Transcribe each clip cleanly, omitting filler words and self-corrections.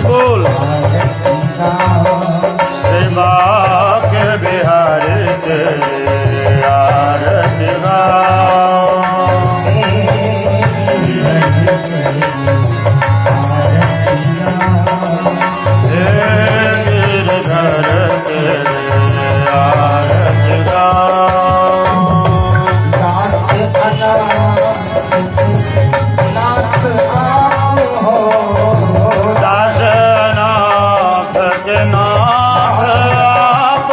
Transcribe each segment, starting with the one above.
बोल सेवा के बिहारी के आरती गाओ गिरधर के आरती गाओ दासनाथ के नाथ आप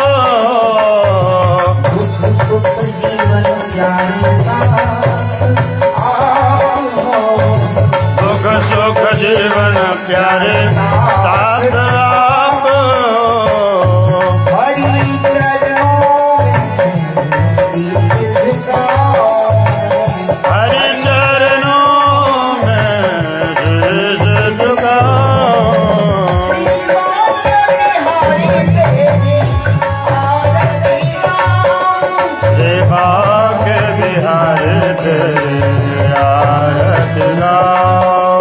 दुख सुख जीवन प्यारे साथ आप हरि चरणों में शीश झुकाओ सेवा के बिहारी तेरे आरती गाओ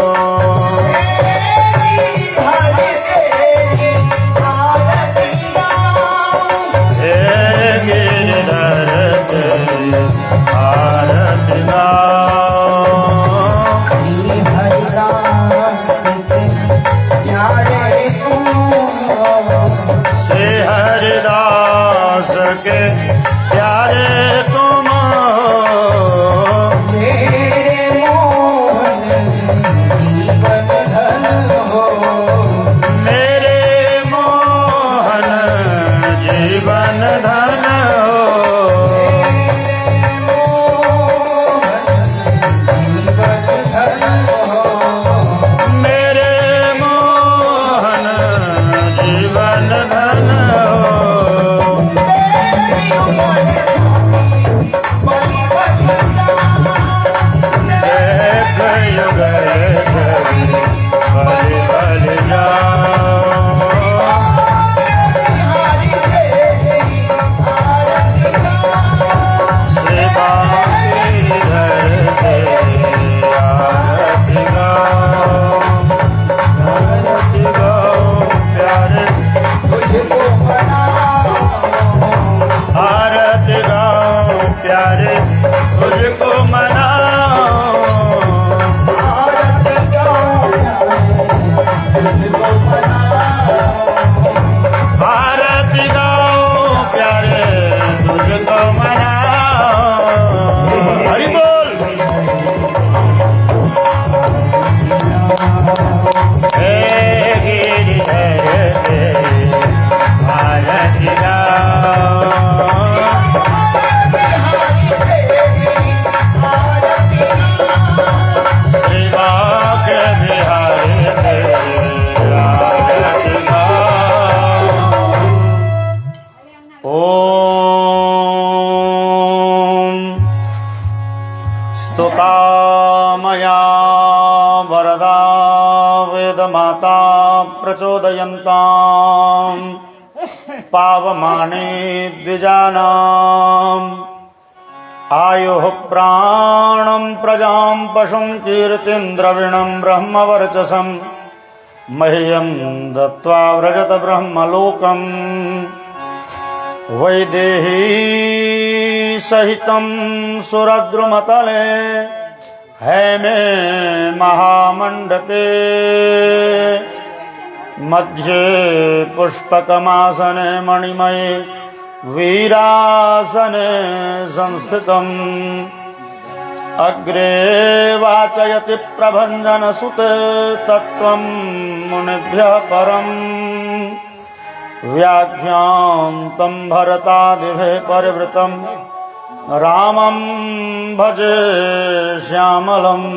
हे गिरधर तेरे आरती गाओ श्री हरिदास के प्यारे तुम मेरे मोहन जीवन धन मेरे मोहन जीवन धन युग बलि बलि जाओ सेवा गिरधर के आरती गाओ प्यारे आरती गाओ प्यारे तुझको मनाओ आरती गाओ प्यारे तुझको मनाओ हरि बोल हे गिरधर तेरे आरती गाओ सेवा के बिहारी तेरे आरती गाओ ओम स्तुता मया वरदा वेदमाता प्रचोदयन्ताम् पावमाने द्विजानाम् आयुः प्राणं प्रजां पशुं कीर्तिं द्रविणं ब्रह्मवर्चसं मह्यं दत्त्वा व्रजत ब्रह्मलोकम् वैदेही सहितं सुरद्रुमतले हैमे महामण्डपे मध्ये पुष्पकमासने मणिमये वीरासने संस्थितम् अग्रे वाचयति प्रभञ्जनसुते तत्त्वं मुनिभ्यः परम् व्याख्यान्तं भरतादिभिः परिवृतं रामं भजे श्यामलम्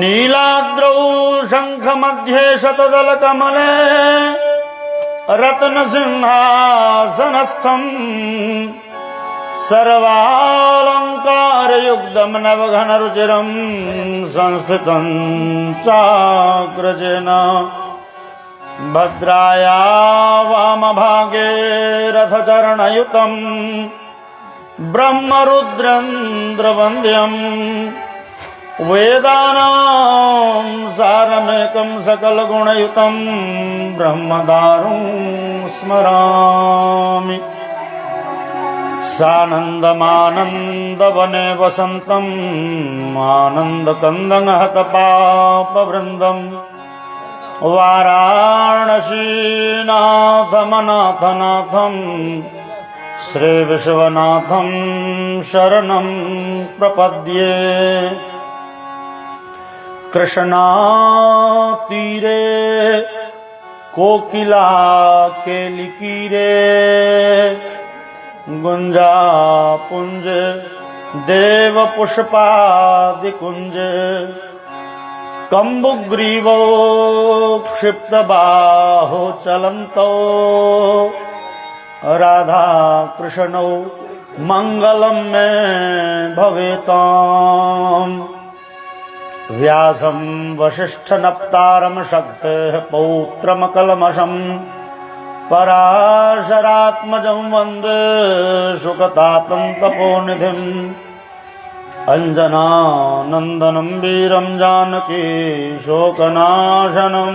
नीलाद्रौ शङ्खमध्ये शतदलकमले रत्नसिंहासनस्थम् सर्वालङ्कारयुक्तं नवघनरुचिरं संस्थितं चाग्रजेन भद्राया वामभागे रथचरणयुतं ब्रह्मरुद्रेन्द्रवन्द्यं वेदानां सारमेकं सकलगुणयुतं ब्रह्मदारुं स्मरामि सानन्दमानन्दवने वसन्तम् आनन्दकन्दंहतपापवृन्दम् वाराणसीनाथमनाथनाथं श्रीविश्वनाथं शरणं प्रपद्ये कृष्णातीरे कोकिला केलिकीरे गुंजापुंज देवपुष्पादिकुंज कम्बुग्रीवो क्षिप्तबाहो चलन्तौ राधा कृष्णौ मंगलम मे भवेताम् व्यासं वसिष्ठनप्तारं शक्तेः पौत्रमकल्मषं पराशरात्मजं वन्दे सुकतातं तपोनिधिम् अंजनानन्दनं वीरं जानकी शोकनाशनं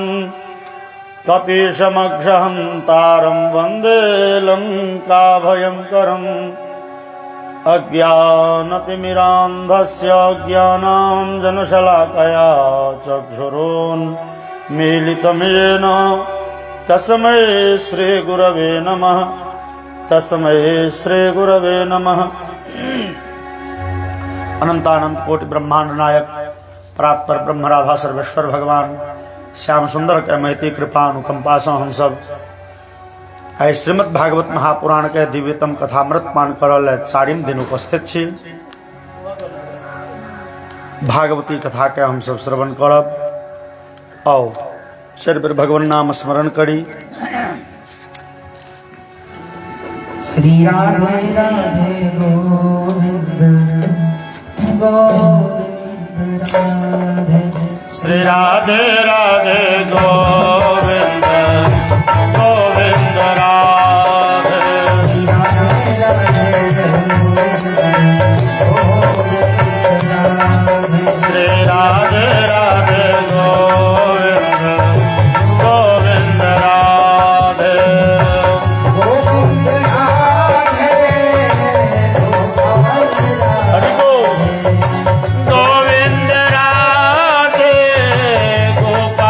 कपीशमक्षहन्तारं वन्दे लङ्काभयङ्करम् अज्ञानतिमिरान्धस्य ज्ञानाञ्जनशलाकया चक्षुरुन्मीलितं येन तस्मै श्रीगुरवे नमः। तस्मै श्रीगुरवे नमः। अनंतानंत कोटि ब्रह्मांड नायक परात्पर ब्रह्म राधा सर्वेश्वर भगवान श्याम सुंदर के महती कृपा अनुकंपा से हम सब श्रीमद् भागवत महापुराण के दिव्यतम कथामृत पान करल 4 दिन उपस्थित छी। भागवती कथा के हम सब श्रवण करब और सर्व भगवान नाम स्मरण करी। श्री राधे राधे गोविंद गोविंद राधे श्री राधे राधे गोविंद गोविंद राधे श्री राधे राधे गोविंद गोविंद राधे हरि बोल गोविंद राधे गोपाल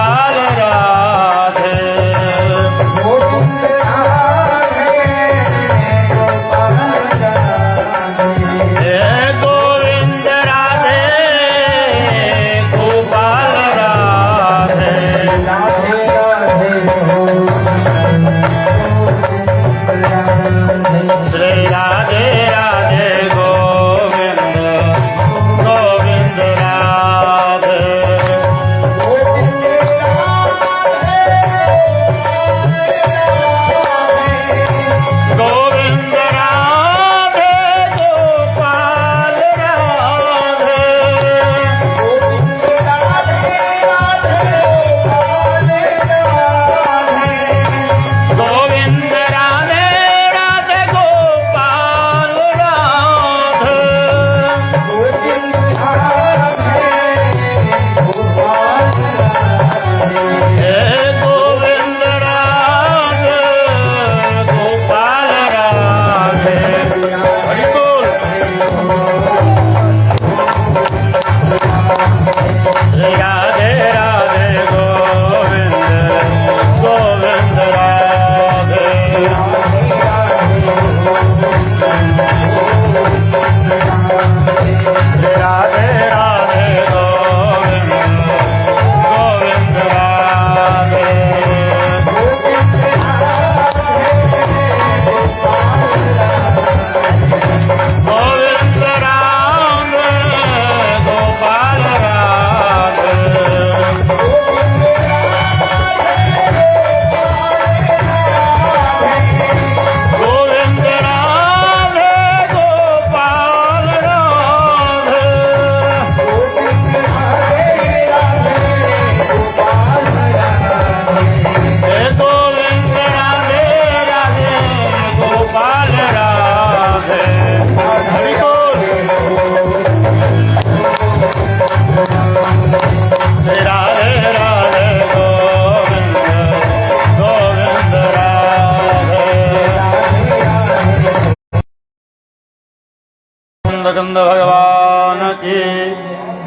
नंद कंद भगवान की,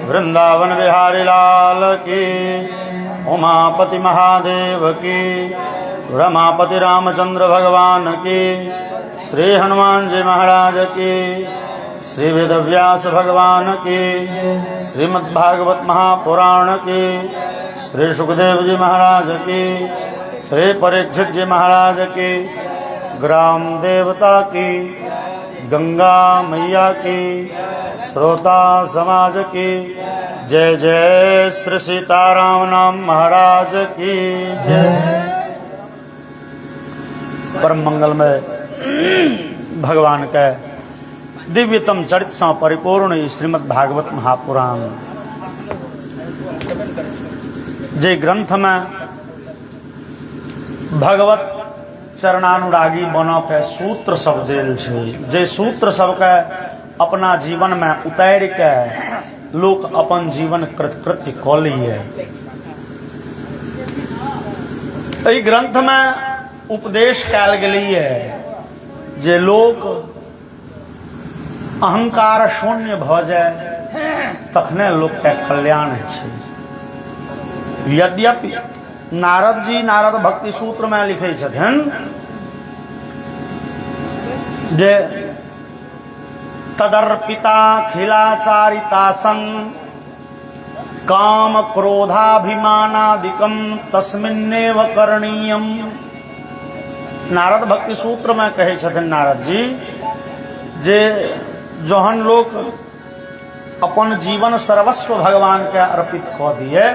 वृंदावन बिहारी लाल की, उमापति महादेव की, रमापति रामचंद्र भगवान की, श्री हनुमान जी महाराज की, श्री वेदव्यास भगवान की, श्रीमद्भागवत महापुराण की, श्री सुखदेव जी महाराज की, श्री परीक्षित जी महाराज की, ग्राम देवता की, गंगा मैया की, श्रोता समाज की, जय जय श्री सीताराम नाम महाराज की जय। परम मंगलमय भगवान के दिव्यतम चरित से परिपूर्ण श्रीमद् भागवत महापुराण जे ग्रंथ में भगवत चरणानुरागी बनो के सूत्र सब देल छे, जे सूत्र सब के अपना जीवन में उतार के लोग अपन जीवन कृत्य क लिए। एहि ग्रंथ में उपदेश कयल गेलैए जे लोक अहंकार शून्य भ जाए तखने लोक के कल्याण छै। यद्यपि नारद जी नारद भक्ति सूत्र में लिखे छथिन जे तदर्पिता खिलाचारितासन काम क्रोधाभिमानादिकम तस्मिन्नेव करणीयम। नारद भक्ति सूत्र में कहे छथिन नारद जी जे जहन लोग अपन जीवन सर्वस्व भगवान के अर्पित क दिए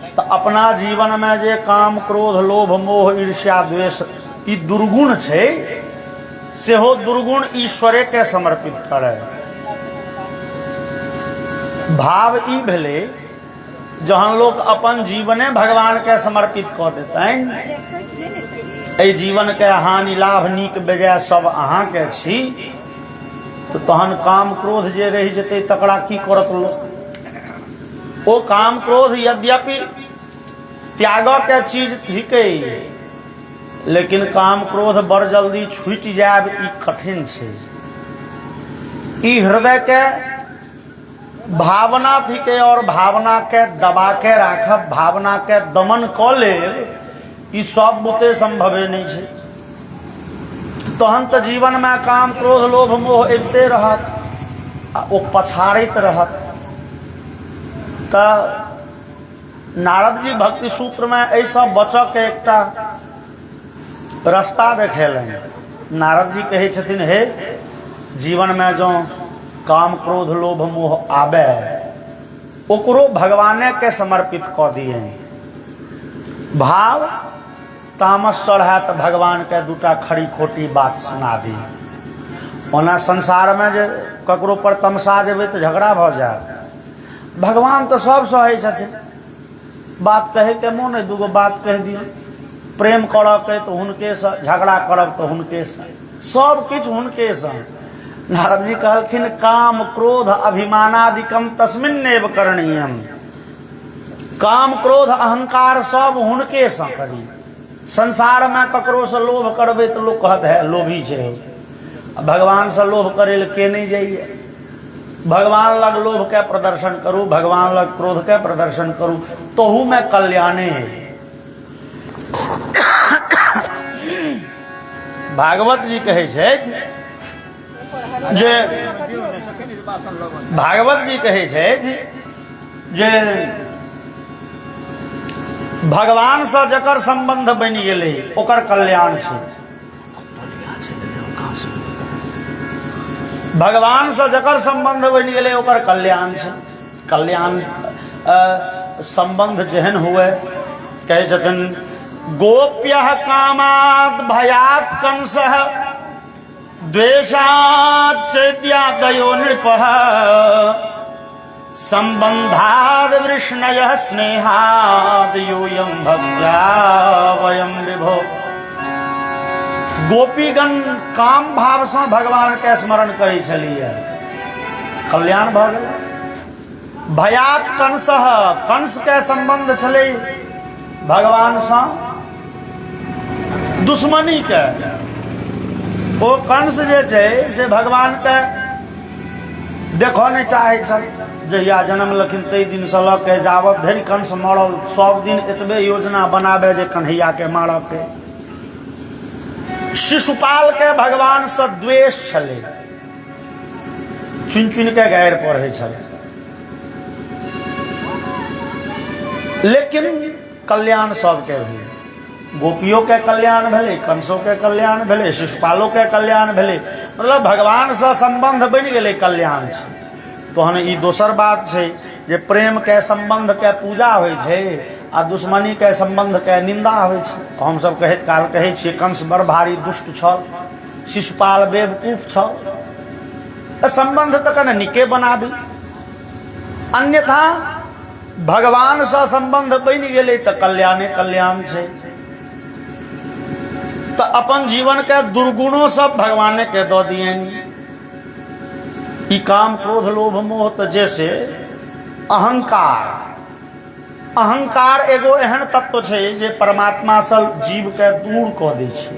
तो अपना जीवन में जे काम क्रोध लोभ मोह ईर्ष्या द्वेष ई दुर्गुण छै सेहो दुर्गुण ईश्वरे के समर्पित करे। भाव ई भेले जहन लोग अपन जीवने भगवान के समर्पित क देतैन, एहि जीवन के हानि लाभ नीक बेजाय सब अहाँ के छी, तो तहन काम क्रोध जे रहि जेतै तकरा की करत लोक। ओ काम क्रोध यद्यपि त्याग के चीज थिकै, लेकिन काम क्रोध बड़ जल्दी छूटि जायब ई कठिन छै। ई हृदय के भावना थिकै और भावना के दबा के राखब, भावना के दमन क लेब ई सब बुते संभवे नहीं छै। तहन तो जीवन में काम क्रोध लोभ मोह अबिते रहत आ ओ पछाड़ैत रहत। त नारद जी भक्ति सूत्र में ऐसा बचऽ के एकटा रास्ता देखेलनि। नारद जी कहे छथिन हे जीवन में जो काम क्रोध लोभ मोह आबे ओकरो भगवाने के समर्पित क दिए। भाव तामस चढ़ा तो भगवान के दूटा खड़ी खोटी बात सुना दी। ओना संसार में जे ककरो पर तमसा जेबै तो झगड़ा भ जाए। भगवान तो सब सहे छथिन, बात कहे के मोन है दूगो बात कह दियो, प्रेम करब के तो हुनके से, झगड़ा करब तो हुनके से, सब किछ हुनके से। नारद जी कहलखिन काम क्रोध अभिमानादिकम तस्मिन्नेव करणीयम। काम क्रोध अहंकार सब हुनके से करी। संसार में ककरो से लोभ करबे तो लोग कहत है लोभी छै, भगवान से लोभ करे ले के नहीं जाइए। भगवान लग लोभ के प्रदर्शन करू, भगवान लग क्रोध के प्रदर्शन करू, तोहू में कल्याणे है। भागवत जी कहे छे जे भागवत जी कहे छे जे भगवान से जकर संबंध बनि गेलै ओकर कल्याण छै। भगवान से जकर संबंध बनि गेलै ओकर कल्याण छै। कल्याण संबंध जेहन हुए कहे छथिन गोप्यः कामात् भयात् कंसः द्वेषात् चैत्यादयो नृपः संबंधाद् वृष्णयः स्नेहाद् यूयं भक्त्या वयं विभो। गोपीगण काम भाव से भगवान के स्मरण करै छलिए, कल्याण भ गेल। भयात कंसः, कंस के संबंध छलै भगवान से दुश्मनी के। ओ कंस जे छै से भगवान के देखो नहीं चाहे छल जहिया जन्म लखिन तई दिन से लऽ के जावत धरि कंस मरल सब दिन एतबे योजना बनाबे जे कन्हैया के मारऽ के। शिशुपाल के भगवान से द्वेष छले, चुन चुन के गारि पढ़े छले, लेकिन कल्याण सबके भेलै, गोपियों के कल्याण भेलै, कंसों के कल्याण भेलै, शिशुपालों के कल्याण भेलै, मतलब भगवान से संबंध बनि गेलै कल्याण छै। तहन ई दोसर बात छै जे प्रेम के संबंध के पूजा होइ छै आ दुश्मनी के संबंध के निंदा होइ छै। हम सब कहैत काल कहै छियै कंस बड़ भारी दुष्ट छल, शिशुपाल बेवकूफ छल, संबंध तऽ कने नीके बनाबी, अन्यथा भगवान से संबंध बनि गेलै तऽ कल्याणे कल्याण छै। तो अपन जीवन के दुर्गुणों सब भगवान के दो दियनि। ई काम क्रोध लोभ मोह तो जैसे अहंकार, अहंकार एगो एहन तत्व छै जे परमात्मा से जीव के दूर कऽ दै छै।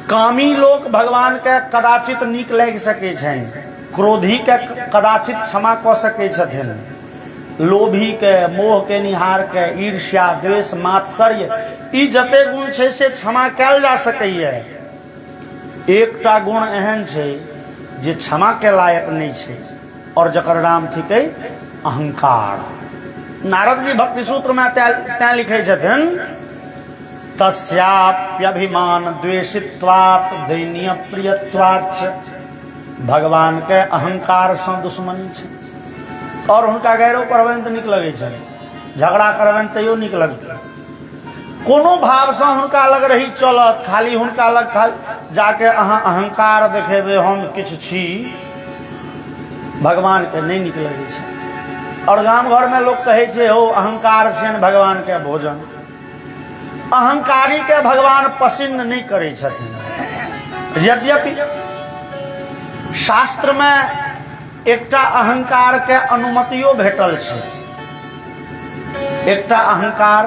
कामी लोक भगवान के कदाचित नीक लागि सकै छनि, क्रोधी के कदाचित क्षमा कऽ सकै छथिन, लोभी के मोह के निहार के ईर्ष्या द्वेष मात्सर्य ई जते गुण छै से क्षमा कयल जा सकैए। एकटा गुण एहन छै जे क्षमा के लायक नहीं छै और जकर नाम थिकै अहंकार। नारद जी भक्ति सूत्र में तैं लिखे छथिन तस्याप्यभिमान द्वेषित्वात् दैन्य प्रियत्वाच्च। भगवान के अहंकार से दुश्मनी छै और हुनका गैरो करबनि तऽ नीक लगै छै, झगड़ा करबनि तैयो नीक लगतै, कोनो भाव से हुनका लग रही चलत, खाली हुनका लग खाली जाके अहाँ अहंकार देखेबे हम किछु छी, भगवान के नहीं नीक लगै छै। और गाम घर में लोग कहे छै हो अहंकार छियनि भगवान के भोजन। अहंकारी के भगवान पसंद नहीं करै छथिन। यद्यपि शास्त्र में एकटा अहंकार के अनुमतियो भेटल छै, एकटा अहंकार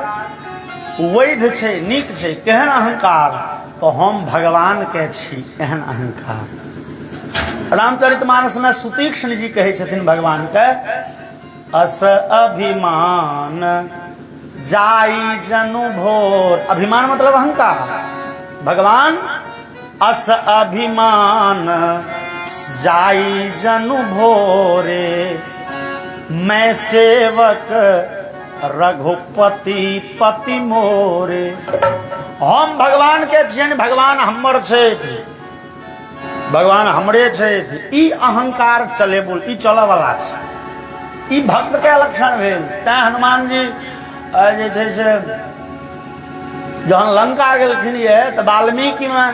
वैध छै, नीक छै। केहन अहंकार? तो हम भगवान के छी एहन अहंकार। रामचरितमानस में सुतीक्ष्ण जी कहे छथिन भगवान के अस अभिमान जाई जनु भोर। अभिमान मतलब अहंकार। भगवान अस अभिमान जाई जनु भोरे, मैं सेवक रघुपति पति मोरे। हम भगवान के छियनि, भगवान हमर छथि, भगवान हमरे छथि। ई अहंकार चले बोल ई चलऽ वाला छै, ई भक्त के लक्षण भेल। तैं हनुमान जी जे छै से जहन लंका गेलखिन ये तऽ वाल्मीकि में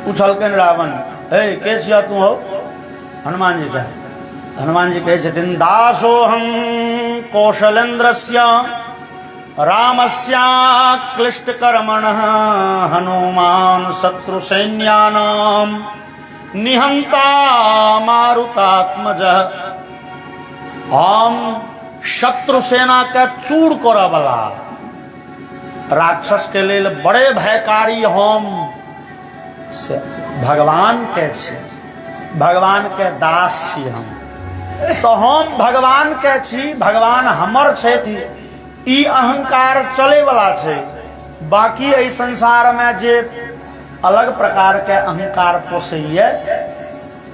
पूछलखिन रावण हे के छिया तू हो? हनुमान जी कहे, हनुमान जी कहे छथिन दासोहम कौशलेन्द्रस्य रामस्य क्लिष्ट कर्मणः हनुमान शत्रु सैन्यानाम निहंता मारुतात्मजः। हम शत्रु सेना के चूर करऽ वाला, राक्षस के लेल बड़े भयकारी हम से भगवान के छी, भगवान के दास छी हम। तो हम भगवान के छी, भगवान हमर छथि, ई अहंकार चले वाला छै। बाकी एहि संसार में जे अलग प्रकार के अहंकार पोसैये,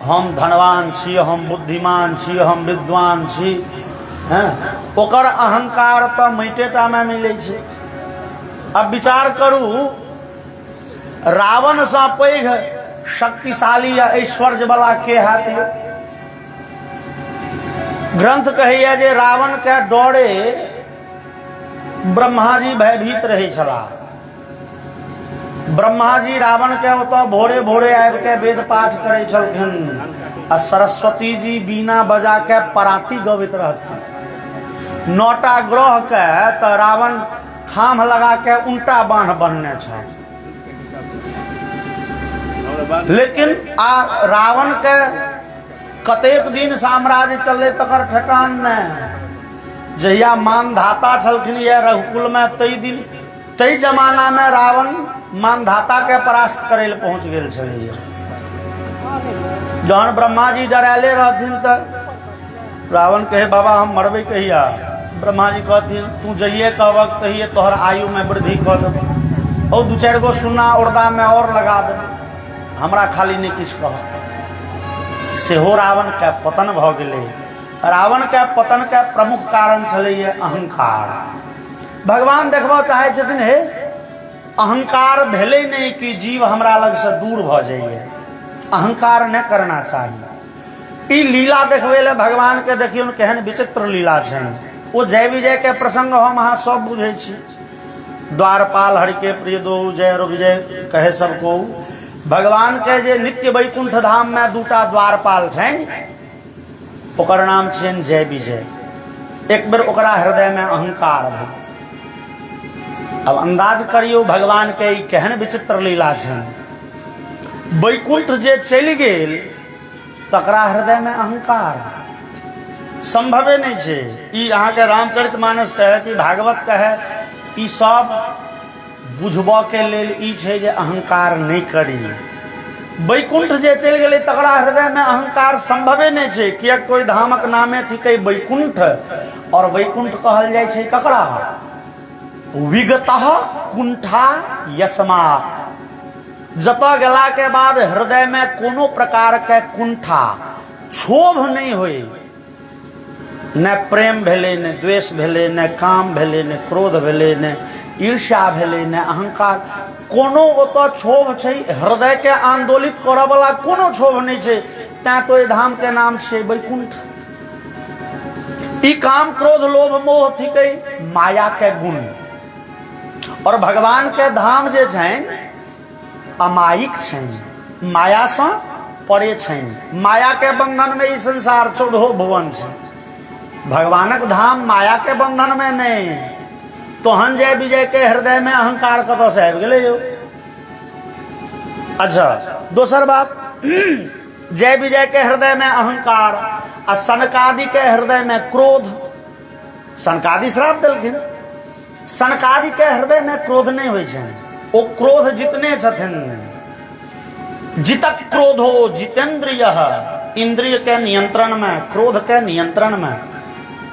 हम धनवान छी, हम बुद्धिमान छी, हम विद्वान छी, ओकर अहंकार तो मैटेटा में मिले छै। अब विचार करू, रावण से पैघ शक्तिशाली या ऐश्वर्य वाला के हैत? ग्रंथ कहैया जे रावण के डरे ब्रह्मा जी भयभीत रहे छलाह। ब्रह्मा जी रावण के ओतऽ भोरे भोरे आबि के वेद पाठ करे छलखिन आ सरस्वती जी बीना बजा के पराती गबैत रहथिन। 9टा ग्रह के तऽ रावण खाम लगा के उल्टा बांध बनने छल, लेकिन आ रावण के कतेक दिन साम्राज्य चले तकर ठेकान नहीं। जहिया मानधाता छलखिन ये रघुकुल में, तई जमाना में रावण मानधाता के परास्त करे ले पहुंच गेल छलै। जहन ब्रह्मा जी डराले रहथिन त रावण कहे बाबा हम मरबे कहिया। ब्रह्मा जी कहथिन तू जइए कहबक तहिए तोहर आयु में वृद्धि कर देब और 2-4 गो सुन्ना उर्दा में और लगा देब, हमरा खाली नहीं किछ कह। सेहो रावण के पतन भ गेलै। रावण के पतन के प्रमुख कारण छलै अहंकार। भगवान देखबा चाहे छथिन हे अहंकार भेलै नहीं कि जीव हमरा लग से दूर भ जाइए, अहंकार नहीं करना चाहिए। ई लीला देखबे ले भगवान के देखियौ केहन विचित्र लीला छै। वो जय विजय के प्रसंग हम अहाँ सब बुझे छी। द्वारपाल हरि के प्रिय दो जय विजय कहे सबको। भगवान के जे नित्य वैकुंठ धाम में 2टा द्वारपाल छनि, ओकर नाम छनि जय विजय। एक बेर ओकरा हृदय में अहंकार भेल। अब अंदाज करियो भगवान के ई केहन विचित्र लीला छनि। वैकुंठ जे चलि गेल तकरा हृदय में अहंकार संभवे नहीं छे। ई अहाँ के रामचरितमानस कहे कि भागवत कहे ई सब बुझबा के लेल ई छे जे अहंकार नहीं करी। वैकुंठ जे चल गेले तकरा हृदय में अहंकार संभवे नहीं छे। किया कोई धामक नामे थिकै वैकुंठ, और वैकुंठ कहल जाय छे ककरा विगतः कुंठा यस्मात्। जतऽ गेला के बाद हृदय में कोनो प्रकार के कुंठा क्षोभ नहीं होई, न प्रेम भेले न द्वेष भेले न काम भेले न क्रोध भेले न ईर्ष्या भेले न अहंकार, कोनो ओतऽ क्षोभ छै। हृदय के आंदोलित करऽ वाला कोनो क्षोभ नहीं छै। तैं तो ई धाम के नाम छै वैकुंठ। ई काम क्रोध लोभ मोह थिकै माया के गुण, और भगवान के धाम जे छनि अमायिक छनि, माया से परे छनि। माया के बंधन में ई संसार 14 भुवन छै। भगवानक धाम माया के बंधन में नहीं। तोहन जय विजय के हृदय में अहंकार कतऽ से आबि गेलै यौ। अच्छा दोसर बात, जय विजय के हृदय में अहंकार आ सनकादि के हृदय में क्रोध। सनकादि श्राप देलखिन। सनकादि के हृदय में क्रोध नहीं होइ छनि। ओ क्रोध जितने छथिन। जितक क्रोधो जितेंद्रिय, इंद्रिय के नियंत्रण में, क्रोध के नियंत्रण में।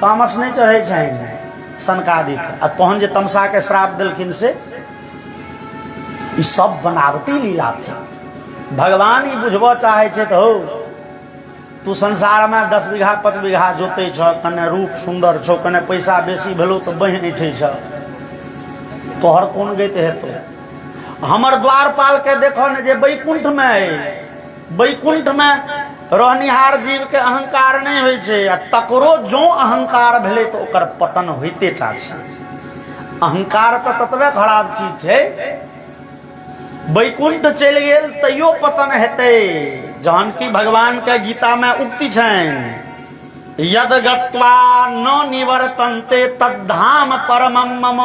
तामस नहीं चढ़े छनि सनकादि के। आ तोहन जे तमसा के श्राप देलखिन से ई सब बनावटी लीला थी। भगवान ई बुझबो चाहे छे तो हो तू संसार में 10 बीघा 5 बीघा जोते छ, कने रूप सुंदर छो, कने पैसा बेसी भेलो तो बहिन उठे छ, तोहर कोन गइत हेतो। हमर द्वारपाल के देखो ने जे वैकुंठ में है। वैकुंठ में रहनिहार जीव के अहंकार नहीं होइ छे। आ तकरो जो अहंकार भेले तो ओकर पतन होइते टा छे। अहंकार तो ततबे खराब चीज छे। वैकुंठ चल गेल तैयो पतन हेते। जानकी भगवान के गीता में उक्ति छनि यद गत्वा न निवर्तन्ते तद्धाम परमम मम।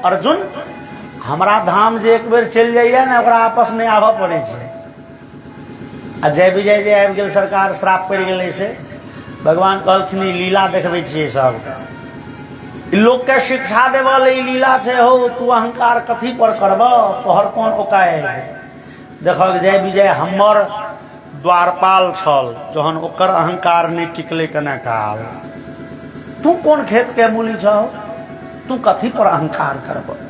अर्जुन हमरा धाम जे एक बेर चल जाइए ना ओकरा आपस नहीं आबऽ पड़े छे। आ जय विजय जे आबि गेल सरकार श्राप पड़ गेलै से भगवान कहलखिन लीला देखबै छियै सब। लोग के शिक्षा देवऽ ले लीला छे। हो तू अहंकार कथी पर करबऽ, तोहर कोन औकात। देखक जय विजय हमर द्वारपाल छल, जहन ओकर अहंकार नहीं टिकले कने काल। तू कौन खेत के मूली छौ, तू कथी पर अहंकार करबऽ।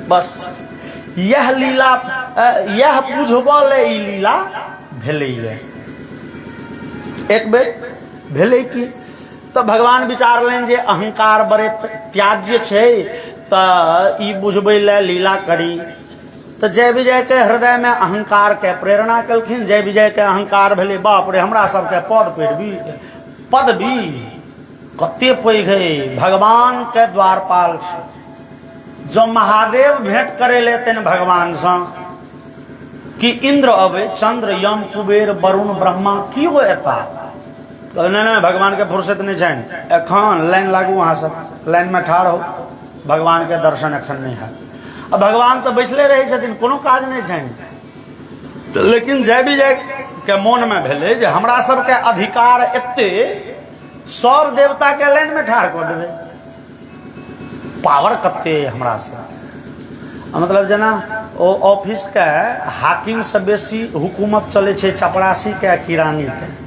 बस यह लीला, यह बुझबऽ ले ई लीला भेलैये। एक बेर भेलै कि तो भगवान विचार लेन जे अहंकार बड़े त्याज्य छे, त ई बुझबै ले लीला करी। तो जय विजय के हृदय में अहंकार के प्रेरणा कलखिन। जय विजय के अहंकार भेले बाप रे हमरा सबके पदवी कते पैघ है। भगवान के द्वारपाल छे। जो महादेव भेंट करे लेते भगवान से कि इंद्र अबे, चंद्र यम कुबेर वरुण ब्रह्मा की हो एता। नहीं भगवान के फुर्सत नहीं छनि। एखन लाइन लागू, अहाँ सब लाइन में ठाढ़ हो, भगवान के दर्शन एखन नहीं है। अब भगवान तो बैसले रहे छथिन, कोनो काज नहीं छनि। लेकिन जय विजय के मन में भेले जे हमरा सबके अधिकार एते, सब देवता के लाइन में ठाढ़ कर देवे। पावर कते हमरा से, मतलब जना ओ ऑफिस के हाकिम से बेसी हुकूमत चले छे चपरासी के किरानी के।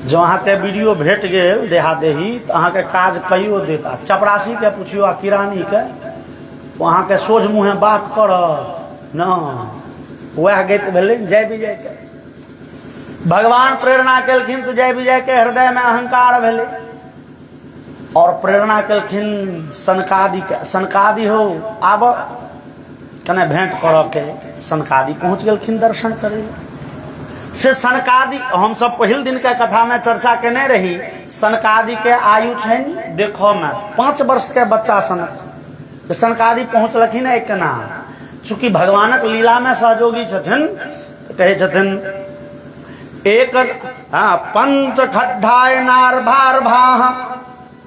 जो अहाँ के वीडियो भेट गेल देहा देही तो अहाँ के काज कहियो देता। चपरासी के पूछियो आ किरानी के वहाँ के सोझ मुँहे बात करत न। वह गीत भेलै जय विजय के। भगवान प्रेरणा केलखिन तो जय विजय के हृदय में अहंकार भेलै और प्रेरणा केलखिन सनकादि के। सनकादि हो आब कने भेंट करऽ के। सनकादि पहुँच गेलखिन दर्शन करे से। सनकादि हम सब पहिल दिन के कथा में चर्चा केने रही। सनकादि के आयु छनि देखो में 5 वर्ष के बच्चा सनक। सनकादि पहुँचलखिन एक ना चूँकि भगवानक लीला में सहयोगी छथिन तो कहे छथिन एक पंच खड्डाय नार भार भाह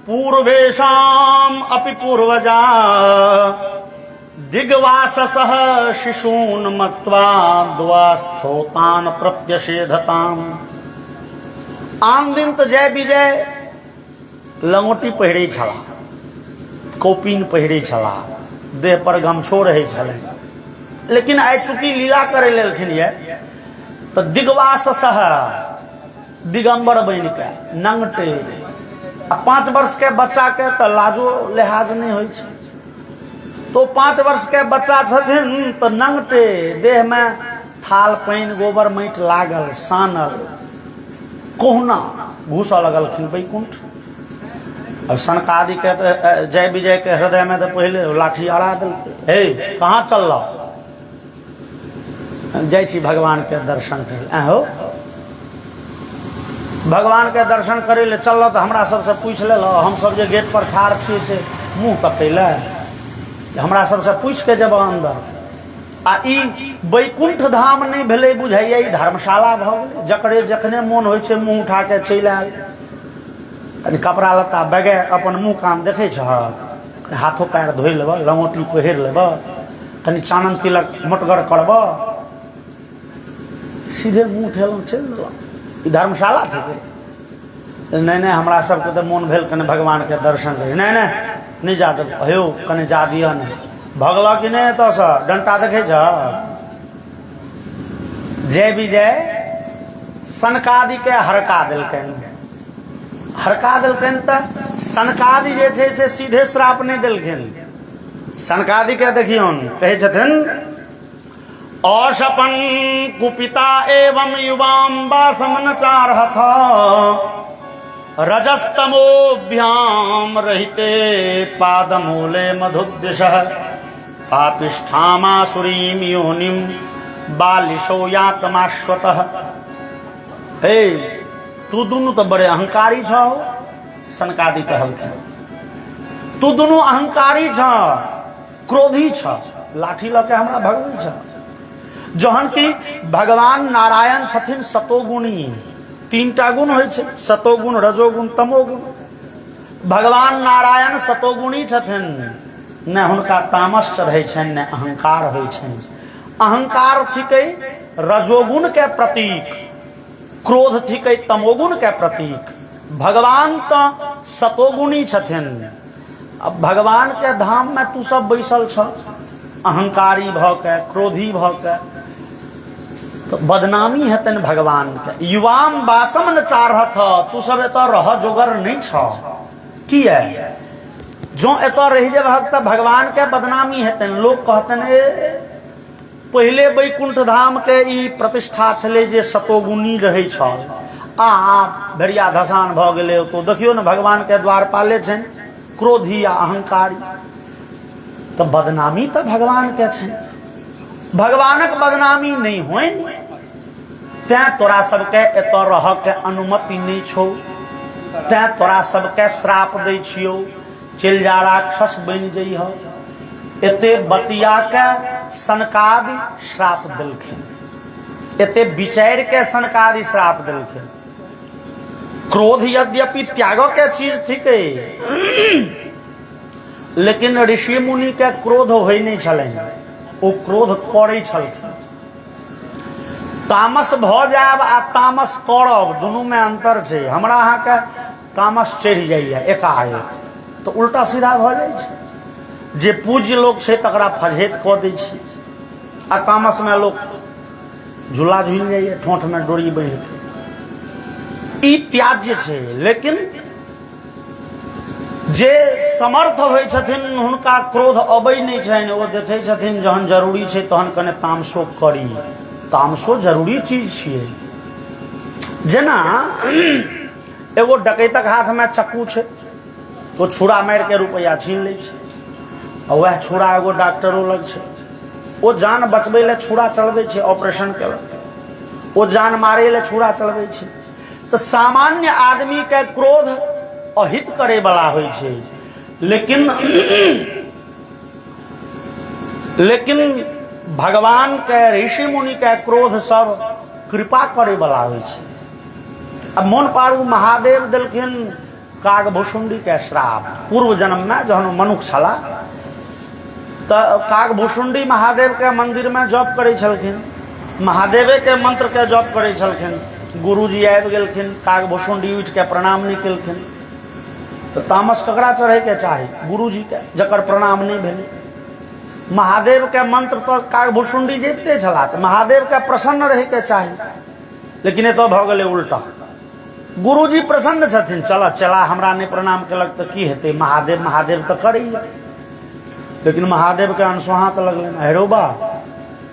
पूर्वेशाम अपि पूर्वजा दिग्वाससः शिशून मत्वा द्वास्थोतान प्रत्यषेधताम। आन दिन तो जय विजय लंगोटी पहिरे छला, कौपीन पहिरे छला, देह पर गमछो रहे छले। लेकिन आइ चूंकि लीला करे लेलखिन ये तो दिग्वाससः दिगंबर बन के नंगटे। 5 वर्ष के बच्चा के तो लाजो लिहाज नहीं होइ छै। तो 5 वर्ष के बच्चा छथिन तो नंगटे, देह में थाल पानि गोबर माटि लागल, सानल, कोहना घुसऽ लगलखिन वैकुंठ। अब सनकादि के तो जय विजय के हृदय में तो पहले लाठी अड़ा दिलकै। हे कहाँ चल जाइ छी भगवान के दर्शन करे। हो भगवान के दर्शन करे ले चल तो हमरा सबसे पूछ ले। हम सब जे गेट पर ठाड़ छी से मुँह कपैले हमरा सबसे पूछ के जब अंदर। आ ई वैकुंठ धाम नहीं भेलै बुझाइए, ई धर्मशाला भ गेलै। जकरे जखने मोन होइ छै मुँह उठा के चलि आयल। कनी कपड़ा लत्ता बगे अपन मुँह काम देखे छ, हाथों पैर धोइ लेब, लंगोटी पहिर लेब, कनी चानन तिलक मोटगर करब, सीधे मुँह उठेलहुँ चलि देलहुँ। ई धर्मशाला थे। नहीं हमरा सबके तो मोन भेल कने भगवान के दर्शन करी। नहीं जा दे हो कने जा दिया नहीं। भगल कि नहीं तो सर डंटा देखे छ। जय विजय सनकादि के हरका दिलकन। हरका दिलकन तो सनकादि जे छै से सीधे श्राप नहीं दिलखिन। सनकादि के देखियौन कहे छथिन औषपन कुपिता एवं युवाम वासम न चारहथ रजस्तमोभ्याम रहिते पादमूले मधुद्विषः पापिष्ठामासुरीं योनिं बालिशो यातमाश्वतः। हे तू दुनू तो बड़े अहंकारी छ। सनकादि कहलखिन तू दुनू अहंकारी छ, क्रोधी छ, लाठी लऽ के हमरा भगवै छ। जहन कि भगवान नारायण छथिन सतोगुणी। 3टा गुण होइ छै, सतोगुण, रजोगुण, तमोगुण। भगवान नारायण सतोगुणी छथिन, ने हुनका तामस चढ़ै छनि ने अहंकार होइ छनि। अहंकार थिकै रजोगुण के प्रतीक, क्रोध थिकै तमोगुण के प्रतीक। भगवान तो सतोगुणी छथिन। अब भगवान के धाम में तू सब बैसल छ अहंकारी भ के, क्रोधी भ के, तो बदनामी हेतन भगवान के। युवाम वासम न चारहथ। तू सब एत रह जोगर नहीं छ। की है जो एत रही जे भक्त भगवान के बदनामी हेतन। लोग कहतन पहले वैकुंठ धाम के ई प्रतिष्ठा छले जे सतोगुणी रहे छल, आ भेड़िया धसान भ गेले। तो देखियो न भगवान के द्वारपाले छन क्रोधी आ अहंकारी। तो बदनामी तो भगवान के छन, भगवानक बदनामी नहीं होइन। तैं तोरा सबके एत रह के अनुमति नहीं छौ। तैं तोरा सबके श्राप दै छियौ, चल जा राक्षस बन जइह। एते बतिया के सनकादि श्राप दिलखिन। एते विचार के सनकादि श्राप दिलखिन। क्रोध यद्यपि त्याग के चीज थिके, लेकिन ऋषि मुनि के क्रोध होइ नहीं छलनि। ओ क्रोध करै छलखिन। तामस भ जायब आ तामस करब दुनू में अंतर छै। हमरा अहाँ के तामस चढ़ि जाइए एकाएक तो उल्टा सीधा भ जाइ छै। जे पूज्य लोग छै तकरा फजहेत कऽ दै छी। आ तामस में लोग झूला झूल जाइए, ठोंठ में डोरी बहि ई त्याज्य छे। लेकिन जे समर्थ होइ छथिन हुनका क्रोध अबै नहीं छनि, वो देखे छथिन जहन जरूरी छे तहन कने तामसो करी। तामसो जरूरी चीज छिए। जेना एगो डकैतक हाथ में चक्कू छे, तो छुरा मार के रुपया छीन ले छे, और वह छुरा एगो डॉक्टरो लग छे, वो जान बचबै ले छुरा चलबै छे, ऑपरेशन केलक, वो जान मारे ले छुरा चलबै छे। तो सामान्य आदमी के क्रोध अहित करे वाला होइ छे, लेकिन भगवान के ऋषि मुनि के क्रोध सब कृपा करे वाला होइ छे। अब मोन पारू महादेव देलखिन कागभूषुंडी के श्राप। पूर्व जन्म में जहन मनुष्य छला तो कागभूषुंडी महादेव के मंदिर में जप करे छलखिन, महादेवे के मंत्र के जप करे छलखिन। गुरुजी आबि गेलखिन, कागभूषुंडी उठ के प्रणाम नहीं केलखिन। तो तामस ककरा चढ़े के चाही? गुरुजी के, जकर प्रणाम नहीं भेले। महादेव के मंत्र तो कागभूषुंडी जपते छला, तो महादेव के प्रसन्न रहे के चाही, लेकिन ये तो भ गेलै उल्टा। गुरुजी प्रसन्न छथिन, चला चला हमरा नहीं प्रणाम केलक तो की हेतै, महादेव महादेव तो करी। लेकिन महादेव के अनसुहा तो लगलन। हेरो बा,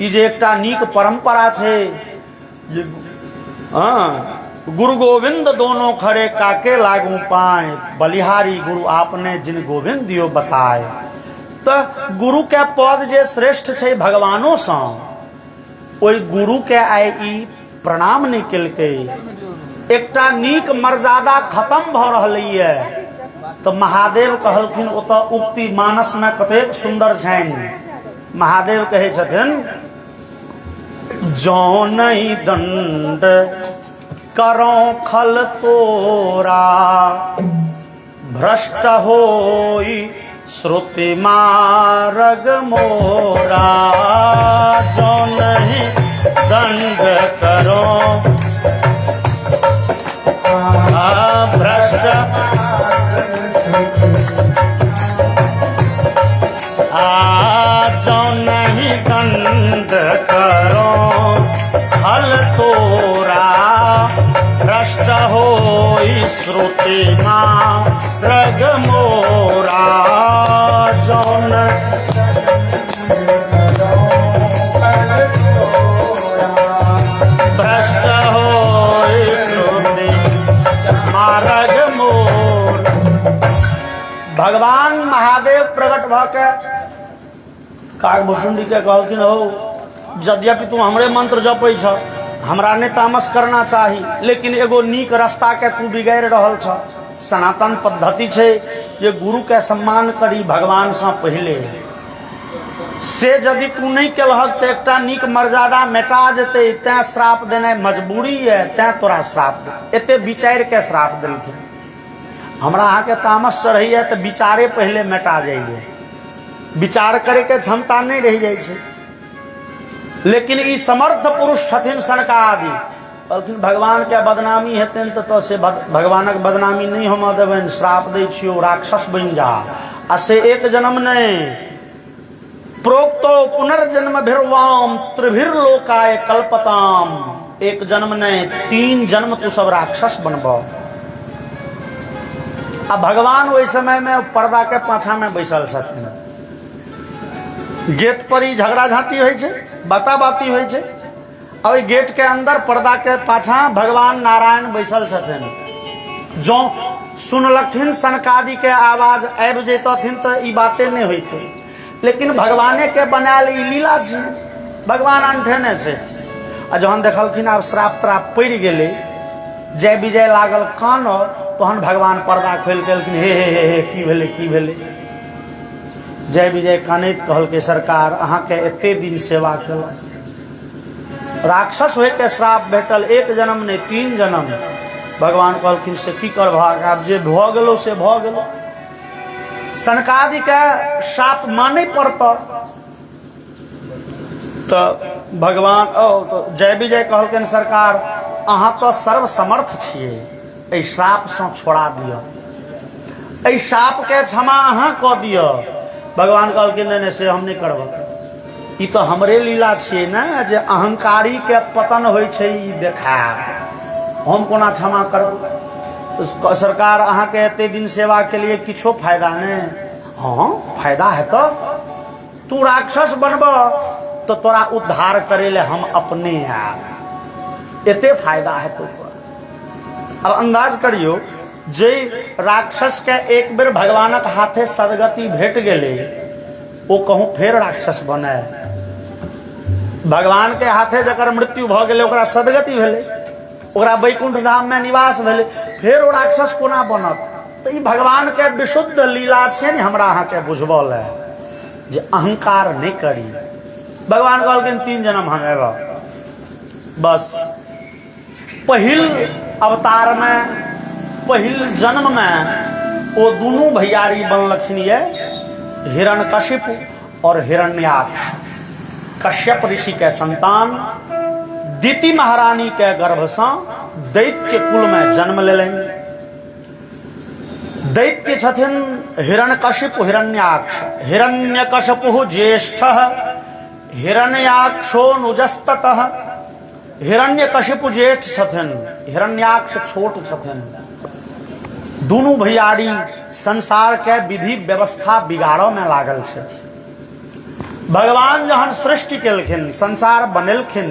ई जे एकटा नीक परंपरा छे जे गुरु गोविंद दोनों खड़े काके लागू पाए, बलिहारी गुरु आपने जिन गोविंद दियो बताए। तो गुरु के पद जे श्रेष्ठ छे भगवानों सँ, ओई गुरु के आइ ई प्रणाम नहीं केलकै। एकटा नीक मर्यादा खत्म भ रहलैए। तो महादेव कहलखिन, ओतऽ उक्ति मानस में कतेक सुंदर छनि। महादेव कहे छथिन, जो नहीं दंड करो खल तोरा, भ्रष्ट होई श्रुति मार्ग मोरा। जो नहीं दंड करो भ्रष्ट, जो नहीं दंड करो खल तोरा, भ्रष्ट होई श्रुति मार्ग मोरा। जो भ्रष्ट होई श्रुति मार्ग मोर। भगवान महादेव प्रकट भ के कागभूषुंडी के कहलखिन, हो यद्यपि तू हमरे मंत्र जपै छ, हमरा ने तामस करना चाही, लेकिन एगो नीक रास्ता के तू बिगाड़ रहल छ। सनातन पद्धति छे जे गुरु के सम्मान करी भगवान से पहले। से यदि तू नहीं केलहक तो एकटा नीक मर्यादा मेटा जेते, तैं श्राप देना मजबूरी है, तैं तोरा श्राप दे। एते विचार के श्राप देलखिन। हमरा अहाँ के तामस चढ़ैया तो विचारे पहले मेटा जाइए, विचार करे के क्षमता नहीं रह जाए छे। लेकिन ई समर्थ पुरुष छथिन सनकादि, कहलखिन भगवान के बदनामी हेतन तो से भगवानक बदनामी नहीं हम देबन, श्राप दै छियो राक्षस बन जा। आ से एक जन्म ने प्रोक्तो पुनर्जन्म भिर्वाम त्रिभिर्लोकाय कल्पताम, एक जन्म ने 3 जन्म तू सब राक्षस बनब। आ भगवान ओहि समय में पर्दा के पाछा में बैसल छथिन। गेट पर ही झगड़ा झांटी होइ छै, बाता बाती होइ छै, और गेट के अंदर पर्दा के पाछा भगवान नारायण बैसल छथिन। जो सुनलखिन सनकादि के आवाज आबि जैतथिन तो ई बातें नहीं होइते, लेकिन भगवाने के बनायल ई लीला छै, भगवान अनठेने छै। आ जहन देखलखिन आब श्राप त्राप पड़ि गेलै, जय विजय लागल कान, तहन भगवान पर्दा खोलि केलखिन, हे की भेलै की भेलै। जय विजय कानैत कहलकै, सरकार अहाँ के एते दिन सेवा केलहुँ, राक्षस होय के श्राप भेटल, 1 जन्म नहीं 3 जन्म। भगवान कहलखिन से की करबहक, आब जे भ गेलो से भ गेलो। सनकादि के शाप मानै पड़ता। तो भगवान तो जय विजय कहलखिन, सरकार अहाँ तो सर्वसमर्थ छियै, एहि श्राप से छोड़ा दियो, एहि शाप के क्षमा अहाँ कऽ दियो। भगवान कहलखिन, नहीं से हम नहीं करब। ई तो हमरे लीला छियै ना जे अहंकारी के पतन होइ छै ई देखायब हम कोना क्षमा करब सरकार अहाँ के एते दिन सेवा के लिए किछो फायदा नहीं हाँ फायदा है तो तू राक्षस बनब तो तोरा उद्धार करे ले हम अपने आब एते फायदा है तो अब अंदाज करियो जे राक्षस के एक बेर भगवानक हाथे सदगति भेट गेले ओ कहूँ फेर राक्षस बने भगवान के हाथे जकर मृत्यु भ गेले ओकरा सदगति भेले ओकरा वैकुंठ धाम में निवास भेले फेर ओ राक्षस कोना बनत तो ई भगवान के विशुद्ध लीला छै ने हमरा अहाँ के बुझबल है जे अहंकार नहीं करी भगवान कहलखिन 3 जन्म हम एब बस पहिल अवतार में पहिल जन्म में वो दोनों भैयारी बनलखिन ये हिरण्यकशिप और हिरण्याक्ष कश्यप ऋषि के संतान दिति महारानी के गर्भ से दैत्य कुल में जन्म लेलैन दैत्य छथिन हिरण्यकशिप हिरण्याक्ष हिरण्यकशिपु ज्येष्ठ हिरण्याक्षो नुजस्ततः हिरण्यकशिपु ज्येष्ठ छथिन हिरण्याक्ष छोट छथिन दोनों भैयारी संसार के विधि व्यवस्था बिगाड़ो में लागल छथिन भगवान जहन सृष्टि केलखिन संसार बनेलखिन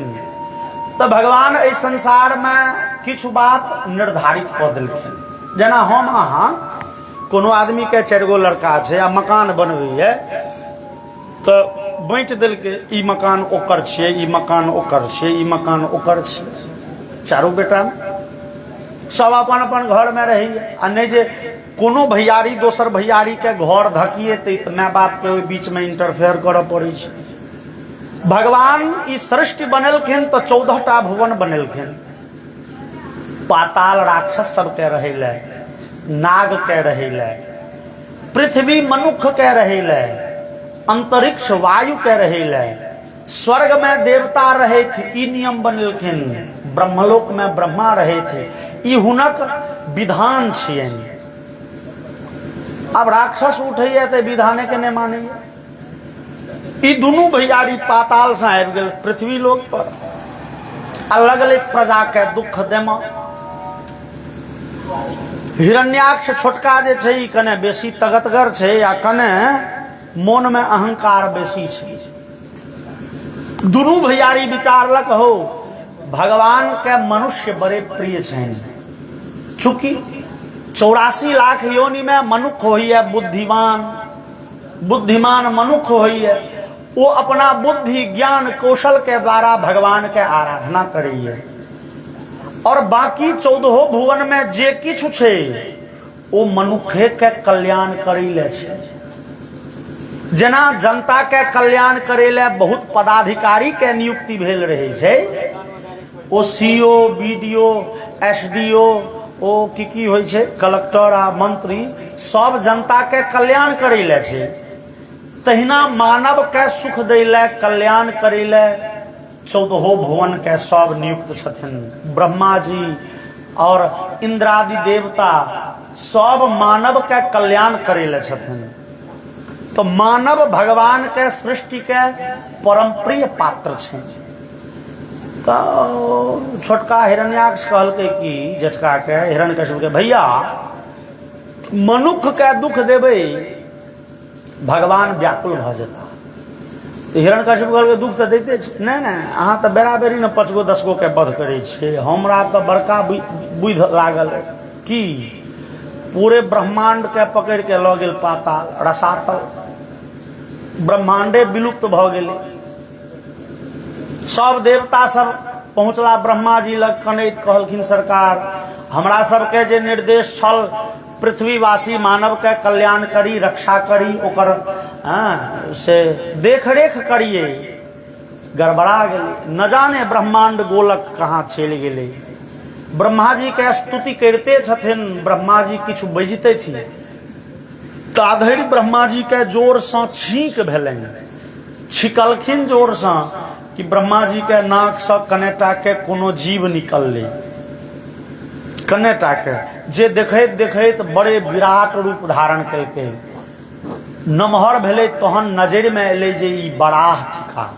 तो भगवान इस संसार में किछु बात निर्धारित कऽ देलखिन जेना हम अहाँ कोनो आदमी के 4 गो लड़का छै आ मकान बनबैए तो बाँटि देलकै ई मकान ओकर छियै ई मकान ओकर छियै ई मकान ओकर छियै चारू बेटा सब अपन अपन घर में रही आ नहीं जे कोनो भैयारी दोसर भैयारी के घर धकिएतै तो माय बाप के बीच में इंटरफेयर करऽ पड़ै छै भगवान ई सृष्टि बनेलखिन तो 14टा भुवन बनेलखिन पाताल राक्षस सब के रहे ले नाग के रहे ले पृथ्वी मनुष्य के रहे ले अंतरिक्ष वायु के रहे ले स्वर्ग में देवता रहे थे ई नियम बनेलखिन ब्रह्मलोक में ब्रह्मा रहे थे ई हुनक विधान छियन अब राक्षस उठैया तो विधाने के नहीं मानैया ई दुनू भैयारी पाताल से आबि गेल पृथ्वी लोक पर अलग अलग प्रजा के दुख देमा हिरण्याक्ष छोटका जे छै ई कने बेसी तगतगर छै आ कने मन में अहंकार बेसी छै दुनू भैयारी विचारलक हो भगवान के मनुष्य बड़े प्रिय छन चूंकि 84 लाख योनि में मनुष्य होइए बुद्धिमान मनुष्य होइए वो अपना बुद्धि ज्ञान कौशल के द्वारा भगवान के आराधना करिए और बाकी 14 भुवन में जे किछु छै वो मनुष्य के कल्याण करै ले छै जेना जनता के कल्याण करे ले बहुत पदाधिकारी के नियुक्ति भेल रहे छै ओ सीओ बीडीओ एसडीओ ओ की होइ छै कलेक्टर आ मंत्री सब जनता के कल्याण करे ले छै तहिना मानव के सुख दै ले कल्याण करे ले 14 भुवन के सब नियुक्त छथिन ब्रह्मा जी और इंद्रादि देवता सब मानव के कल्याण करे ले छथिन तो मानव भगवान के सृष्टि के परम प्रिय पात्र छै तो छोटका हिरण्याक्ष कहलकै कि जेठका के हिरण्यकशिपु के भैया मनुष्य के दुख देबै भगवान व्याकुल भ जेता तो हिरण्यकशिपु कहलकै दुख तो दैते छै नहीं अहाँ तो बेराबेरी न 5 गो 10 गो के वध करै छियै हमरा तो बड़का बुद्धि लागल कि पूरे ब्रह्मांड के पकड़ के लऽ गेल पाताल रसातल ब्रह्मांडे विलुप्त भ गेलै सब देवता सब पहुंचला ब्रह्मा जी लग कनैत कहलखिन सरकार हमरा सबके जे निर्देश छल पृथ्वीवासी मानव के कल्याण करी रक्षा करी ओकर से देखरेख करिए गड़बड़ा गेलै न जाने ब्रह्मांड गोलक कहाँ चलि गेलै ब्रह्मा जी के स्तुति करते छथिन ब्रह्मा जी किछु बजते थी ताधरि ब्रह्मा जी के जोर से छींक भेलनि छिकलखिन जोर से कि ब्रह्मा जी के नाक से कनेटा के कोनो जीव निकलले कनेटा के जे देखैत देखैत बड़े विराट रूप धारण केलकै नमहर भेलै तहन नजरि में एलै जे ई बराह थिक का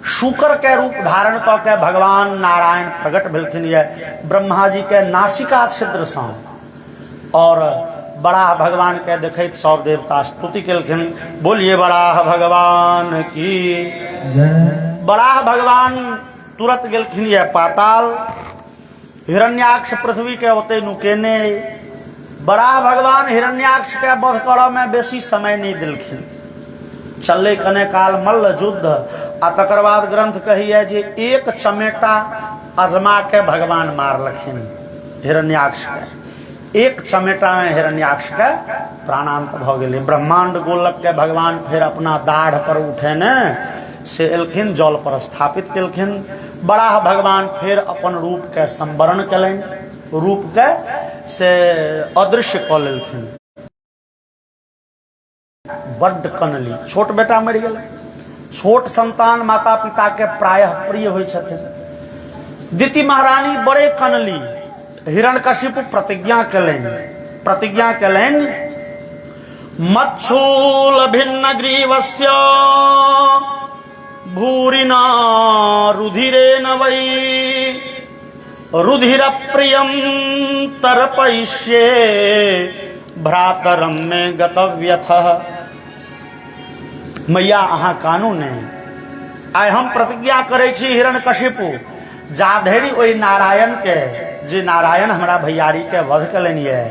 शुकर के रूप धारण क के भगवान नारायण प्रकट भेलखिन ये ब्रह्मा जी के नासिका छिद्र सँ और बड़ा भगवान के देखैत सब देवता स्तुति केलखिन। बोलिए बड़ा भगवान की जय। बड़ा भगवान तुरंत गेलखिन ये पाताल, हिरण्याक्ष पृथ्वी के ओते नुकेने। बड़ा भगवान हिरण्याक्ष के वध करऽ में बेसी समय नहीं दिलखिन, चले कने काल मल्ल युद्ध आ तकर बाद ग्रंथ कहिए जे एक चमेटा अजमा के भगवान मारलखिन हिरण्याक्ष के। एक चमेटा में हिरण्याक्ष के प्राणांत भ गेलै। ब्रह्मांड गोलक के भगवान फिर अपना दाढ़ पर उठे ने से एलखिन, जल पर स्थापित केलखिन। बड़ा भगवान फिर अपन रूप के संवरण कलनि, रूप के से अदृश्य क लेलखिन। बड्ड कनली, छोट बेटा मरि गेल। छोट संतान माता पिता के प्रायः प्रिय होइ छथिन। दिति महारानी बड़े कनली। हिरण्यकशिपु प्रतिज्ञा कलनि मच्छूल भिन्न ग्रीवस्य भूरिना रुधिरेण वै रुधिर प्रियम तर्पयिष्ये भ्रातरम में गतव्यथः। मैया अहाँ कानून आइ हम प्रतिज्ञा करे छी हिरण्यकशिपु जाधरि ओइ नारायण के, जे नारायण हमरा भैयारी के वध कलनि ये,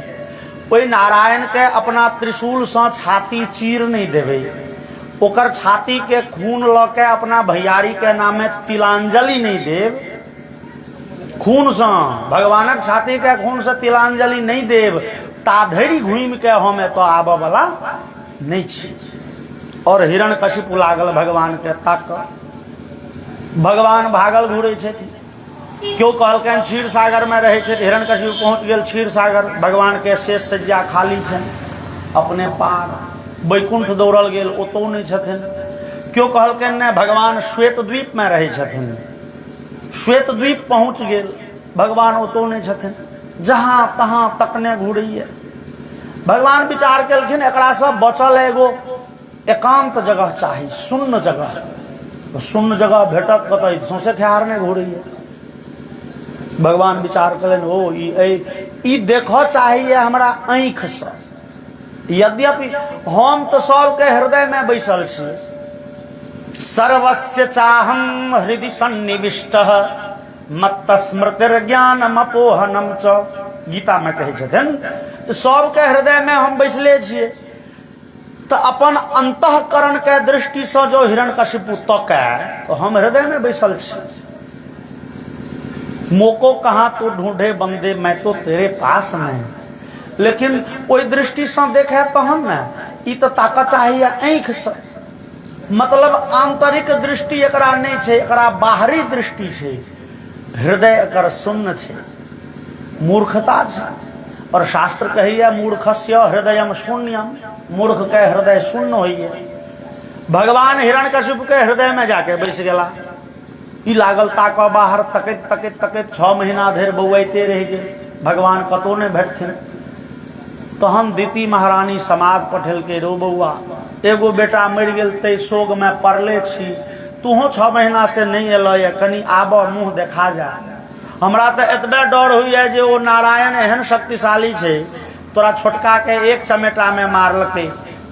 ओइ नारायण के अपना त्रिशूल से छाती चीर नहीं देवे, ओकर छाती के खून ल के अपना भैयारी के नामे तिलांजलि नहीं देव। खून से भगवानक छाती के खून से तिलांजलि नहीं देव ताधरि घूम के हम एतो आबऽ वाला नहीं छी। और हिरण्यकशिपु लागल भगवान के ताक। भगवान भागल घूरे छथि। क्यों कहलकनि क्षीर सागर में रहे छथि। हिरण्यकशिपु पहुंच गेल क्षीर सागर, भगवान के शेष सज्जा खाली छनि अपने पार। वैकुंठ दौड़ल गेल, ओतौ नहीं छथिन। क्यों कहलकनि ने भगवान श्वेत द्वीप में रहे छथिन। श्वेत द्वीप पहुंच गेल, भगवान ओतौ नहीं छथिन। जहां तहां तकने घूरैया। भगवान विचार केलखिन एकरा से बचल एगो एकांत जगह चाही, शून्य जगह। शून्य जगह भेटत कतऽ, सौंसे खेहारने घूरैया। भगवान विचार कलन ओ ई देखो चाहिए हमरा आँख से। यद्यपि हम तो सबके हृदय में बैसल छी। सर्वस्य चाहम हृदय सन्निविष्टः मत्त स्मृतिर्ज्ञानम अपोहनम च। गीता में कहे छथिन सबके हृदय में हम बैसले छिए। तो अपन अंतःकरण के दृष्टि से जो हिरण्यकशिपु तकै तो हम हृदय में बैसल छी। मोको कहाँ तो ढूंढे बंदे, मैं तो तेरे पास नहीं। लेकिन कोई दृष्टि से देखे तहन न, ई तो ताकत चाहिए आँख से। मतलब आंतरिक दृष्टि एकरा नहीं छे, एकरा बाहरी दृष्टि छे। हृदय एकर शून्य छे, मूर्खता छे। और शास्त्र कहिए मूर्खस्य हृदयम शून्यम, मूर्ख के हृदय शून्य होइए। भगवान हिरण्यकशिपु के हृदय में जाके बैस गेला। ई लागल ताक बाहर, तकैत तकैत तकैत 6 महीना धरि बौआइते रहि गेल। भगवान कतौ नहीं भेटथिन। तहन दिति महारानी समाद पठेलकै, रो बौआ एगो बेटा मरि गेल, तै शोक में पड़ले छी। तूहो 6 महीना से नहीं एल ये, कनी आबऽ मुँह देखा जा। हमरा तो एतबे डर होइए जे ओ नारायण एहन शक्तिशाली छे, तोरा छोटका के एक चमेटा में मारलकै।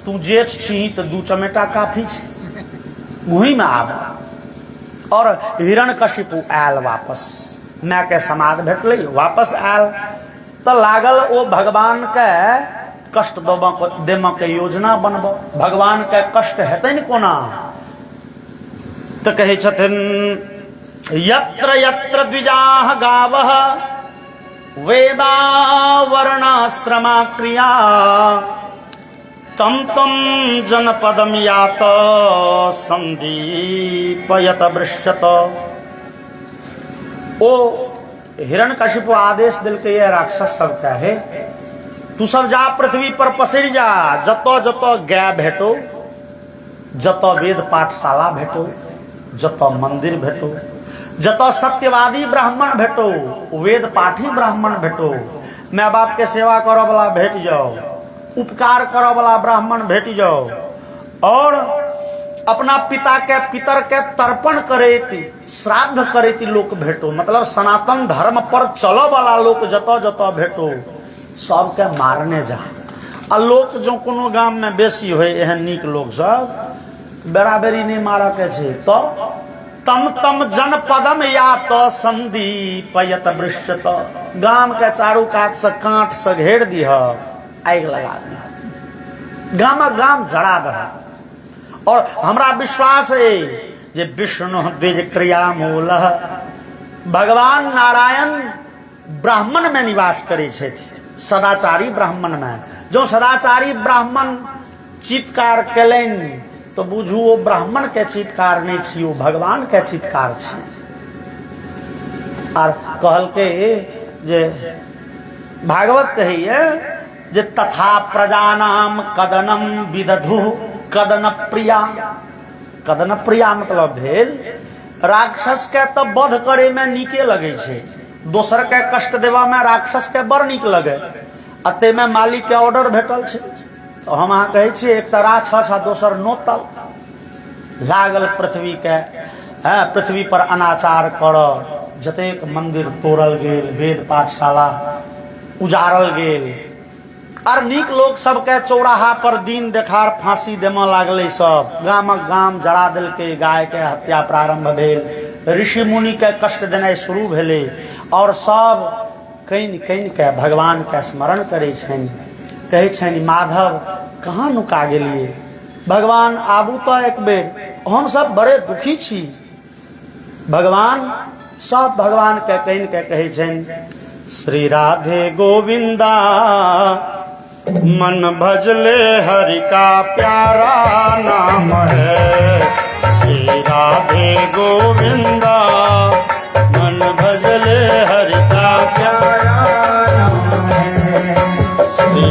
तू जेठ छी तो 2 चमेटा काफी छे, घुमि आब। और हिरण्यकशिपु आयल वापस, माय के समाद भेटलै, वापस आयल। तो लागल ओ भगवान के कष्ट देम के योजना बनब। भगवान के कष्ट हेतनि कोना? तो कहे छथिन यत्र यत्र द्विजाः गावः वेदा वर्णाश्रमा क्रिया तम तम जनपदम यात संदीपयत वृश्यत। ओ हिरण्यकशिपु आदेश दिलकै ये राक्षस सब का है, तू सब जा पृथ्वी पर पसरि जा। जतो जतो गाय भेटो, जतो वेद पाठशाला भेटो, जतो मंदिर भेटो, जतो सत्यवादी ब्राह्मण भेटो, वेद पाठी ब्राह्मण भेटो, माय बाप के सेवा करऽ वाला भेट जाओ, उपकार करऽ वाला ब्राह्मण भेट जाओ। और अपना पिता के पितर के तर्पण करे थी, श्राद्ध करे थी लोक भेटो। मतलब सनातन धर्म पर चलो वाला लोक जतो जतो भेटो सबके मारने जा। आ लोक जो कोनो गाम में बेसी होय एहन नीक लोक सब बराबरी नहीं मारा के छे। तो तम तम जनपदम या तो संदीपयत वृक्षत, गाम के चारू कात से कांट से घेर दीह, आग लगा दीह, गाम गाम जड़ा दह। और हमरा विश्वास है जे विष्णु द्विज क्रिया मूल, भगवान नारायण ब्राह्मण में निवास करे छे, सदाचारी ब्राह्मण में। जो सदाचारी ब्राह्मण चित्कार केलन तो बुझू वो ब्राह्मण के चित्कार नहीं छी, वो भगवान के चित्कार छी। और कहल के जे भागवत कहिए जे तथा प्रजानाम कदनम विदधु कदन प्रिया। कदन प्रिया मतलब भेल राक्षस के तो वध करे में नीके लगे छे, दोसर के कष्ट देवा में राक्षस के बड़ नीक लगे। अते में मालिक के ऑर्डर भेटल छे तो हम अहाँ कहे छे एक तो राक्षस आ दोसर नोतल लागल पृथ्वी के पृथ्वी पर अनाचार कर। जतेक मंदिर तोड़ल गेल, वेद पाठशाला उजारल गेल, और नीक लोग सबके चौराहा पर दिन देखार फांसी देम लागले। सब गामक गाम जड़ा दिल के, गाय के हत्या प्रारंभ भेल, ऋषि मुनि के कष्ट देनाइ शुरू भेले। और सब कइन कइन के भगवान के स्मरण करे छन, कहे छन माधव कहाँ नुका गेलिए, भगवान आबू तो एक बेर, हम सब बड़े दुखी छी। भगवान सब भगवान के कइन के कहे छन श्री राधे गोविंदा मन भजले हरि का प्यारा नाम है। श्री राधे गोविंदा मन भजले हरि का प्यारा नाम है। श्री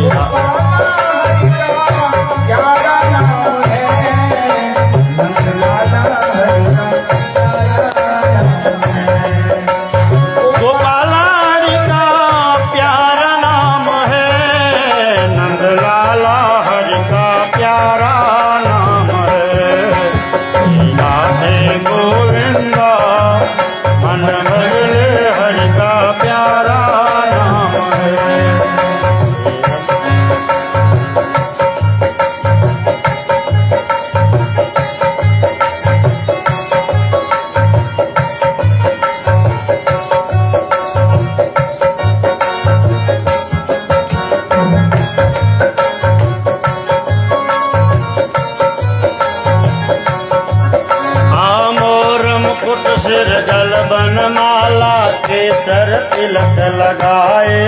सिर जल बनमाला केसर तिलक लगाए,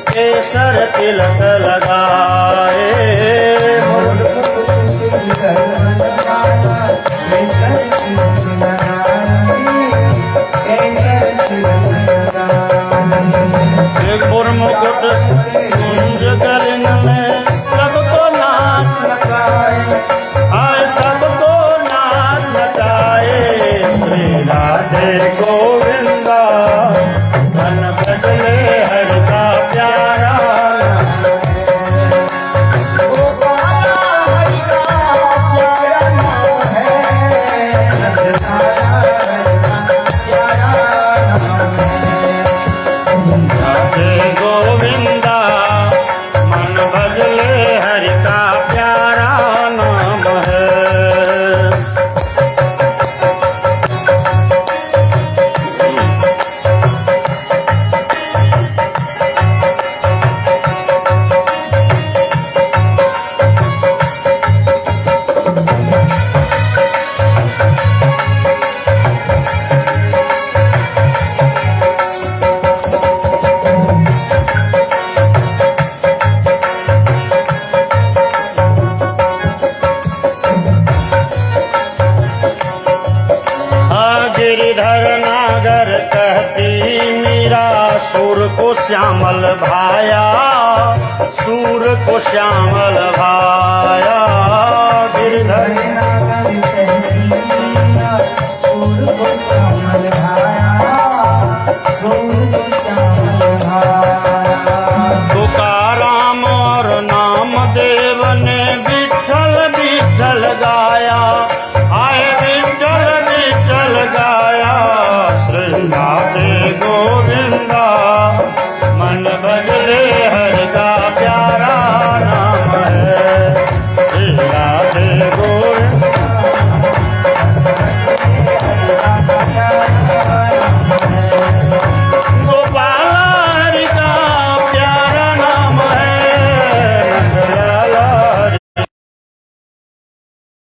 केसर तिलक लगाए। मुकुट कुंज गलन में सबको नाच नचाए, आए सबको नाच नचाए। श्री राधे गोविंदा मन बदले हरि का प्यारा गोविंदा मन भजले हरि का प्यारा नाम है। गिरिधर नागर कहती मीरा सूर को श्यामल भाया, सूर को श्यामल भाया। गिरिधर नागर कहती मीरा सूर को श्यामल भाया, सूर को श्यामल भाया। तुकाराम और नामदेव ने विठल विठल गाया,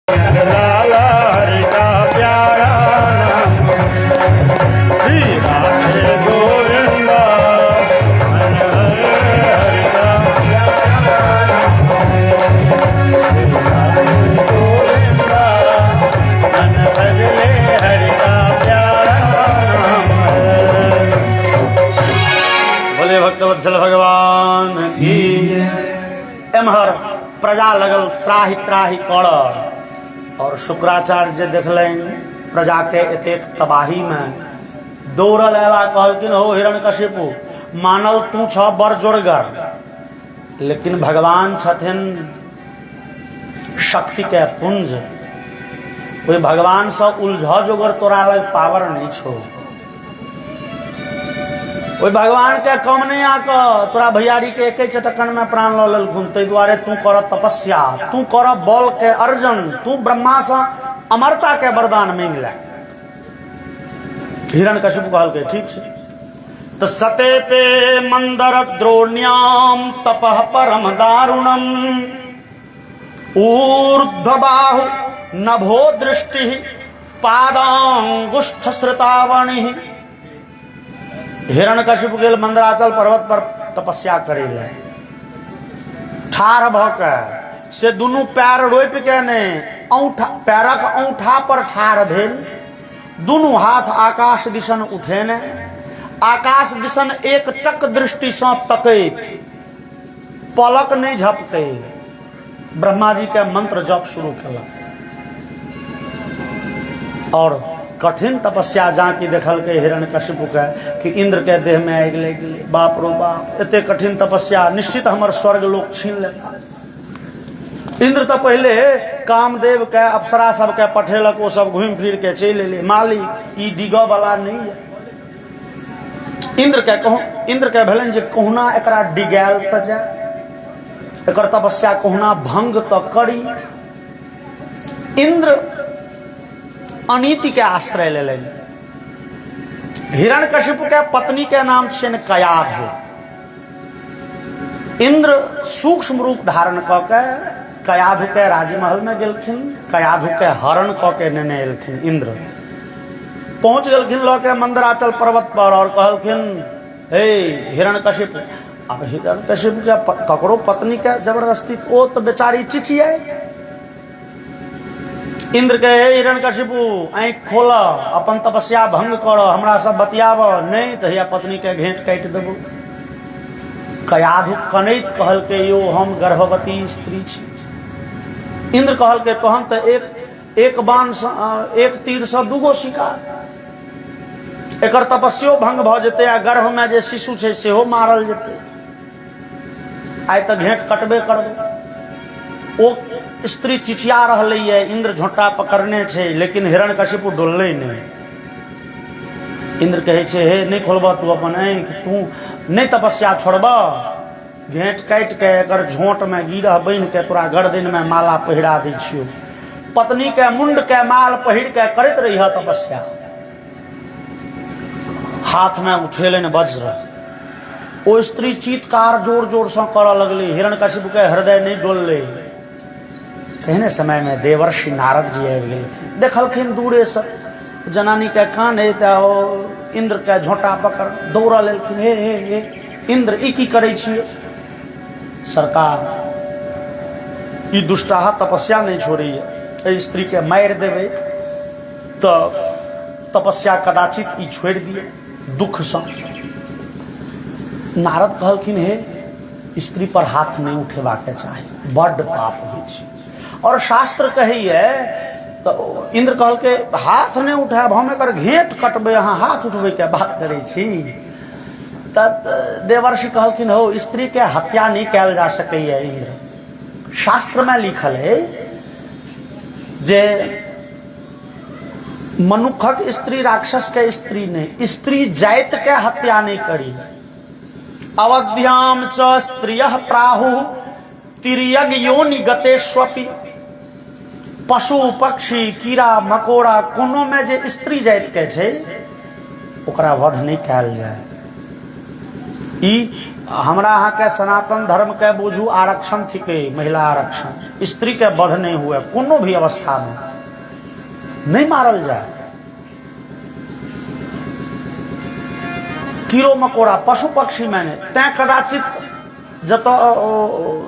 लाला हरि का प्यारा नाम श्री राधे गोविंदा मन हरि का प्यारा गोविंदा मन भजले हरि का प्यारा नाम बोले भक्तवत्सल भगवान की एम्हर प्रजा लगल त्राहि त्राहि कर और शुक्राचार्य देखलन प्रजा के एतेक तबाही में दौड़ल एला कहलखिन हो हिरण्यकशिपु मानल तू छ बड़ जोरगर लेकिन भगवान छथिन शक्ति के पुंज कोई भगवान से उलझ जोगर तोरा लग पावर नहीं छो ओई भगवान के कम नहीं आके तोरा भैयारी के एक चटकन में प्राण ल लेलखुन तै दुआरे तू कर तपस्या तू कर बल के अर्जन तू ब्रह्मा से अमरता के वरदान मांग ले हिरण्यकशिपु कहलकै ठीक छै त सते पे मंदर द्रोण्याम तपः परम दारुणम ऊर्ध्वबाहु नभो दृष्टि पादांगुष्ठ श्रुतावणि हिरण्यकशिपु गेल मंदराचल पर्वत पर तपस्या करे ले ठाढ़ भ के से दुनू पैर रोपि के ने औंठा पैरक औंठा पर ठाढ़ भेल दुनू हाथ आकाश दिशन उठेने आकाश दिशन एक टक दृष्टि से तकैत पलक नहीं झपके ब्रह्मा जी के मंत्र जप शुरू कला और कठिन तपस्या जाकी देखल के हिरण्यकशिपु के कि इंद्र के देह में आगि लग गेलै बाप रो बाप एते कठिन तपस्या निश्चित हमर स्वर्ग लोक छीन लेता इंद्र तो पहले कामदेव के अप्सरा सब के पठेलक वो सब घूम फिर के चल एले मालिक ई डिगो वाला नहीं है इंद्र के भेलन जे कहुना एकरा डिगाल त जाय एकर तपस्या कहुना भंग त करी इंद्र अनीति के आश्रय ले लेन हिरण्यकशिपु के पत्नी के नाम छियन कयाधु इंद्र सूक्ष्म रूप धारण क के कयाधु के राजमहल में गेलखिन कयाधु के हरण क के नेने एलखिन इंद्र पहुंच गेलखिन ल के मंदराचल पर्वत पर और कहलखिन हे हिरण्यकशिपु अब हिरण्यकशिपु के ककरो पत्नी के जबरदस्ती ओ तो बेचारी चिचिए इंद्र के हिरण्यकशिपु आँख खोल अपन तपस्या भंग कर हमरा सब बतियाब नहीं तो या पत्नी के घेंट काट देबो कयाधु कनैत कहल के यो हम गर्भवती स्त्री छी इंद्र कहल के तहन तो एक बाण एक तीर से दूगो शिकार एकर तपस्यो भंग भ जेते आ गर्भ में जे शिशु छै सेहो मारल जेते आइ त घेंट कटबे करबो ओ स्त्री चिचिया रहलै है इंद्र झोंटा पकड़ने छे लेकिन हिरण्यकशिपु डोललै नहीं इंद्र कहे छे हे नहीं खोलब तू अपन आँख तू नहीं तपस्या छोड़ब घेंट काट के एकर झोंट में गिरह बन के तोरा गर्दन में माला पहिरा दै छियो पत्नी के मुंड के माल पहिर के करैत रहिह तपस्या हाथ में उठेलन वज्र ओ स्त्री चीत्कार जोर जोर से करऽ लगली हिरण्यकशिपु के हृदय नहीं डोललै कहने समय में देवर्षि नारद जी आबि गेलखिन देखलखिन दूरे से जनानी के कान है इंद्र के झोंटा पकड़ दौड़ लेलखिन हे हे हे इंद्र ई की करै छियै सरकार ई दुष्टाहा तपस्या नहीं छोड़ी है स्त्री के मार देवे तो तपस्या कदाचित ई छोड़ दिए दुख से नारद कहलखिन हे स्त्री पर हाथ नहीं उठेबा के चाही बड़ पाप होइ छै और शास्त्र कहिए तो इंद्र कहल के हाथ नहीं उठाब हम एकर घेंट कटबे अहाँ हाथ उठबे के बात करै छी तब देवर्षि कहलखिन हो स्त्री के हत्या नहीं कैल जा सकैए इंद्र शास्त्र में लिखल है जे मनुखक स्त्री राक्षस के स्त्री नहीं स्त्री जाति के हत्या नहीं करी अवध्याम च स्त्रियः प्राहु तिर्यग योनि गतेष्वपि पशु पक्षी कीड़ा मकोड़ा कोनो में जे स्त्री जाति के छै ओकरा वध नहीं कैल जाए ई हमरा अहाँ के सनातन धर्म के बुझू आरक्षण थी के महिला आरक्षण, स्त्री के वध नहीं हुए कोनो भी अवस्था में नहीं मारल जाए। कीड़ो मकोड़ा पशु पक्षी में नहीं। तैं कदाचित जत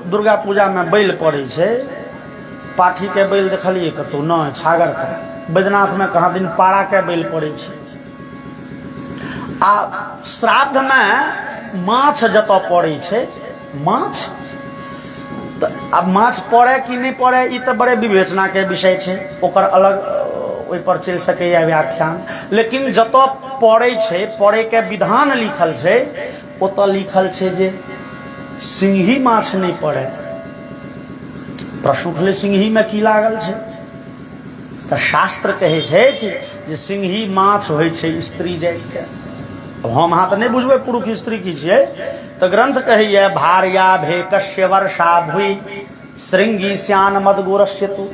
दुर्गा पूजा में बैल पड़े छे, पाठी के बैल देखलिए कतौ न, छागर के बैद्यनाथ में कहाँ दिन पाड़ा के बैल पड़े छे। आ श्राद्ध में माछ जत पड़े छे, माछ अब माछ पड़े कि नहीं पड़े ई तो बड़े विवेचना के विषय छे, ओकर अलग ओहि पर चल सके व्याख्यान। लेकिन जत पड़े छे, पड़े के विधान लिखल छे, ओत लिखल छे जे सिंही माछ नहीं पड़े। प्रश्न उठले सिंही में की लागल छे, तो शास्त्र कहे छे कि जे सिंही माछ होय छे स्त्री जाति के। अब हम अहाँ तो नहीं बुझबे पुरुष स्त्री की छिए, तो ग्रंथ कहिए भार्या भेकस्य वर्षा भुई श्रृंगी श्यान मद गोरस्यतु।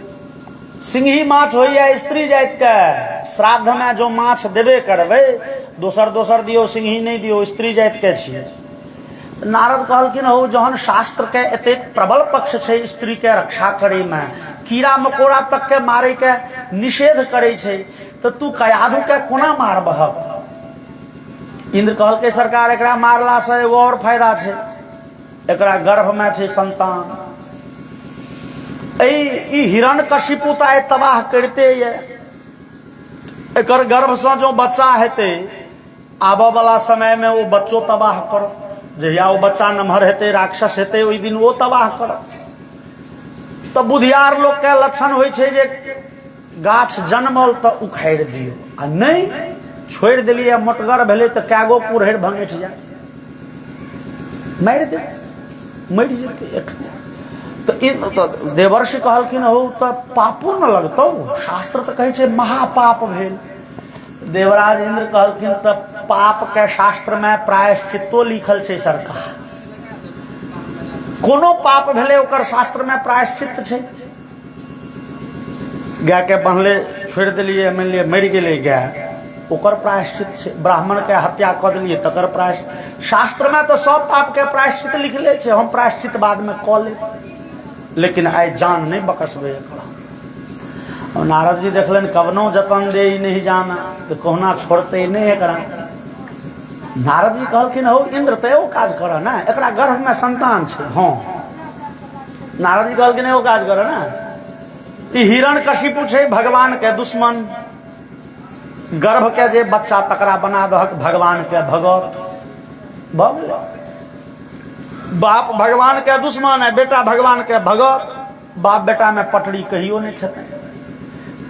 सिंही माछ होइए स्त्री जाति के। श्राद्ध में जो माछ देबे करबे, दोसर दोसर दियो, सिंही नहीं दियो, स्त्री जाति के छिए। नारद कहलखिन हो जहन शास्त्र के एते प्रबल पक्ष छे स्त्री के रक्षा करे में, कीड़ा मकोड़ा तक के मारे के निषेध करे छे, तो तू कयाधु के कोना मारबहक। इंद्र कहलके सरकार एकरा मारला से एगो और फायदा छे, एकरा गर्भ में छे संतान। ई हिरण्यकशिपु त आइ तबाह करते ये, एकर गर्भ से जो बच्चा हेते आबे वाला समय में वो बच्चों तबाह कर। जहिया वो बच्चा नमहर हेते, राक्षस हेते, ओहि दिन वो तबाह कर। तो बुधियार लोग के लक्षण होय छे जे गाछ जन्मल तो उखाड़ दियो, आ नहीं छोड़ दिलिए मोटगर भेले तो कैगो कुरहड़ भंगठ जाए, मार दे, मर जेते। तो देवर्षि कहलखिन हो तो पापो न लगतौ, शास्त्र तो कहे छे महापाप भेल। देवराज इंद्र कहलखिन तो पाप के शास्त्र में प्रायश्चित्तो लिखल छे सरकार। कोनो पाप भेले ओकर शास्त्र में प्रायश्चित छे। गाय के बन्हले छोड़ दिलिए, मान लिया मर गेले गाय, ओकर प्रायश्चित छे। ब्राह्मण के हत्या कर दिलिए तकर प्रायश्चित। शास्त्र में तो सब पाप के प्रायश्चित लिखले छे, हम प्रायश्चित बाद में क ले, लेकिन आइ जान नहीं बकसबे एकरा। और नारद जी देखलन कवनो जतन दे नहीं जाना, तो कहना छोड़ते नहीं एकरा। नारद जी कहलखिन हो इंद्र तो एगो काज कर ना, एकरा गर्भ में संतान छे। हाँ, नारद जी कहलखिन एगो काज कर ना, ई हिरण्यकशिपु छे भगवान के दुश्मन, गर्भ के जे बच्चा तकरा बना दहक भगवान के भगत। भ गेलै, बाप भगवान के दुश्मन है, बेटा भगवान के भगत। बाप बेटा में पटरी कहियो नहीं खेते।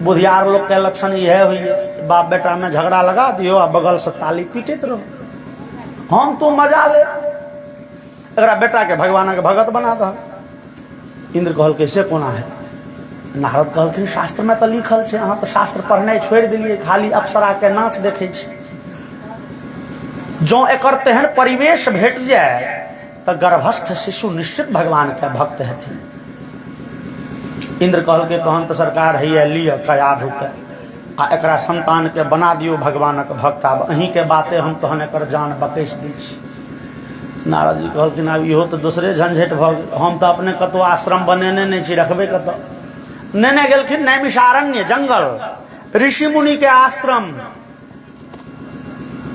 बुधियार लोग के लक्षण यह हुई है, बाप बेटा में झगड़ा लगा दियो आ बगल से ताली पीटते रहो, हम तो मजा ले, अगर बेटा के भगवान के भगत बना दह। इंद्र कहल कैसे कोना है। नारद कहलखिन शास्त्र में तो लिखल छे, अहाँ तो शास्त्र पढ़नाइ छोड़ दिलिए, खाली अप्सरा के नाच देखे छी। जो एकर तेहन परिवेश भेट जाए तो गर्भस्थ शिशु निश्चित भगवान के भक्त हथिन। इंद्र कहल के तहन तो सरकार है लिया कयाधु के, आ एकरा संतान के बना दियो भगवान के भक्त। आब अहीं के बाते हम तहन एकर जान बकैस दी छी। नारद जी कहलखिन आब इहो तो दूसरे झंझट भ गेल, हम तो अपने कतो आश्रम बनेने नहीं छी, रखबे कतो। नेने गेलखिन नैमिषारण्य जंगल, ऋषि मुनि के आश्रम।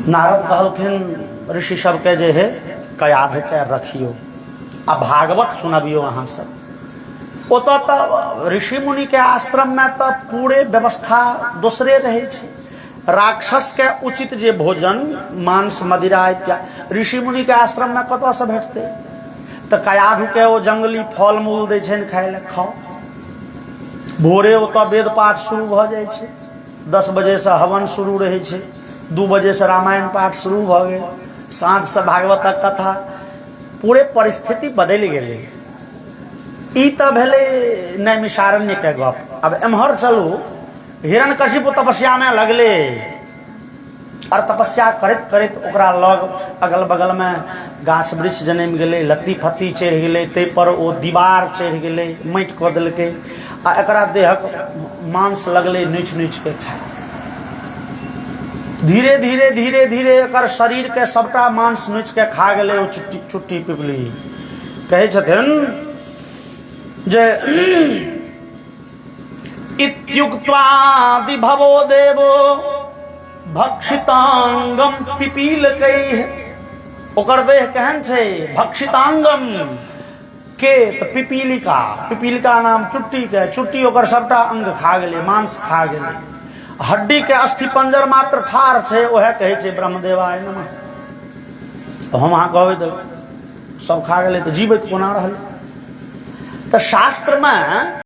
नारद कहलखिन ऋषि सबके जे है कयाधु के रखियो आ भागवत सुनबियो अहाँ सब। ओत ऋषि मुनि के आश्रम में तो पूरे व्यवस्था दूसरे रहे छे। राक्षस के उचित जे भोजन मांस मदिरा इत्यादि ऋषि मुनि के आश्रम में कत से भेटते। तो कयाधु के वो जंगली फल मूल दे छे खाए ले, खाओ। भोरे ओत वेद पाठ शुरू भ जाए छे, 10 बजे से हवन शुरू रहे छे, 2 बजे से रामायण पाठ शुरू भ गए, साँझ से भागवत कथा। पूरे परिस्थिति बदल गेले। ई तो भेले नैमिषारण्य के गप। अब एम्हर चलू, हिरण्यकशिपु तपस्या में लगले, और तपस्या करत करत ओकरा लग अगल बगल में गाछ वृक्ष जन्म गेले, लत्ती फत्ती चढ़ गेले, ते पर ओ दीवार चढ़ गेले, माटि कऽ देलकै, आ एकरा देहक मांस लगले नोच नोच के खाए। धीरे धीरे धीरे धीरे एकर शरीर के सबटा मांस नोच के खा गेलै ओ चुट्टी पिपली। कहै छथिन जे इत्युक्त्वा विभवो देवो भक्षितांगम पिपीलकैः। ओकर देह केहन छै? भक्षितांगम के त पिपीलिका नाम चुट्टी के। चुट्टी ओकर सबटा अंग खा गेलै, मांस खा गेलै। हड्डी के अस्थि पंजर मात्र ठार छै, ओहे कहै छै ब्रह्मदेवाय नमः। हम अहाँ कहबै तऽ सब खा गेलै तऽ जीवैत कोना रहल? तऽ शास्त्र में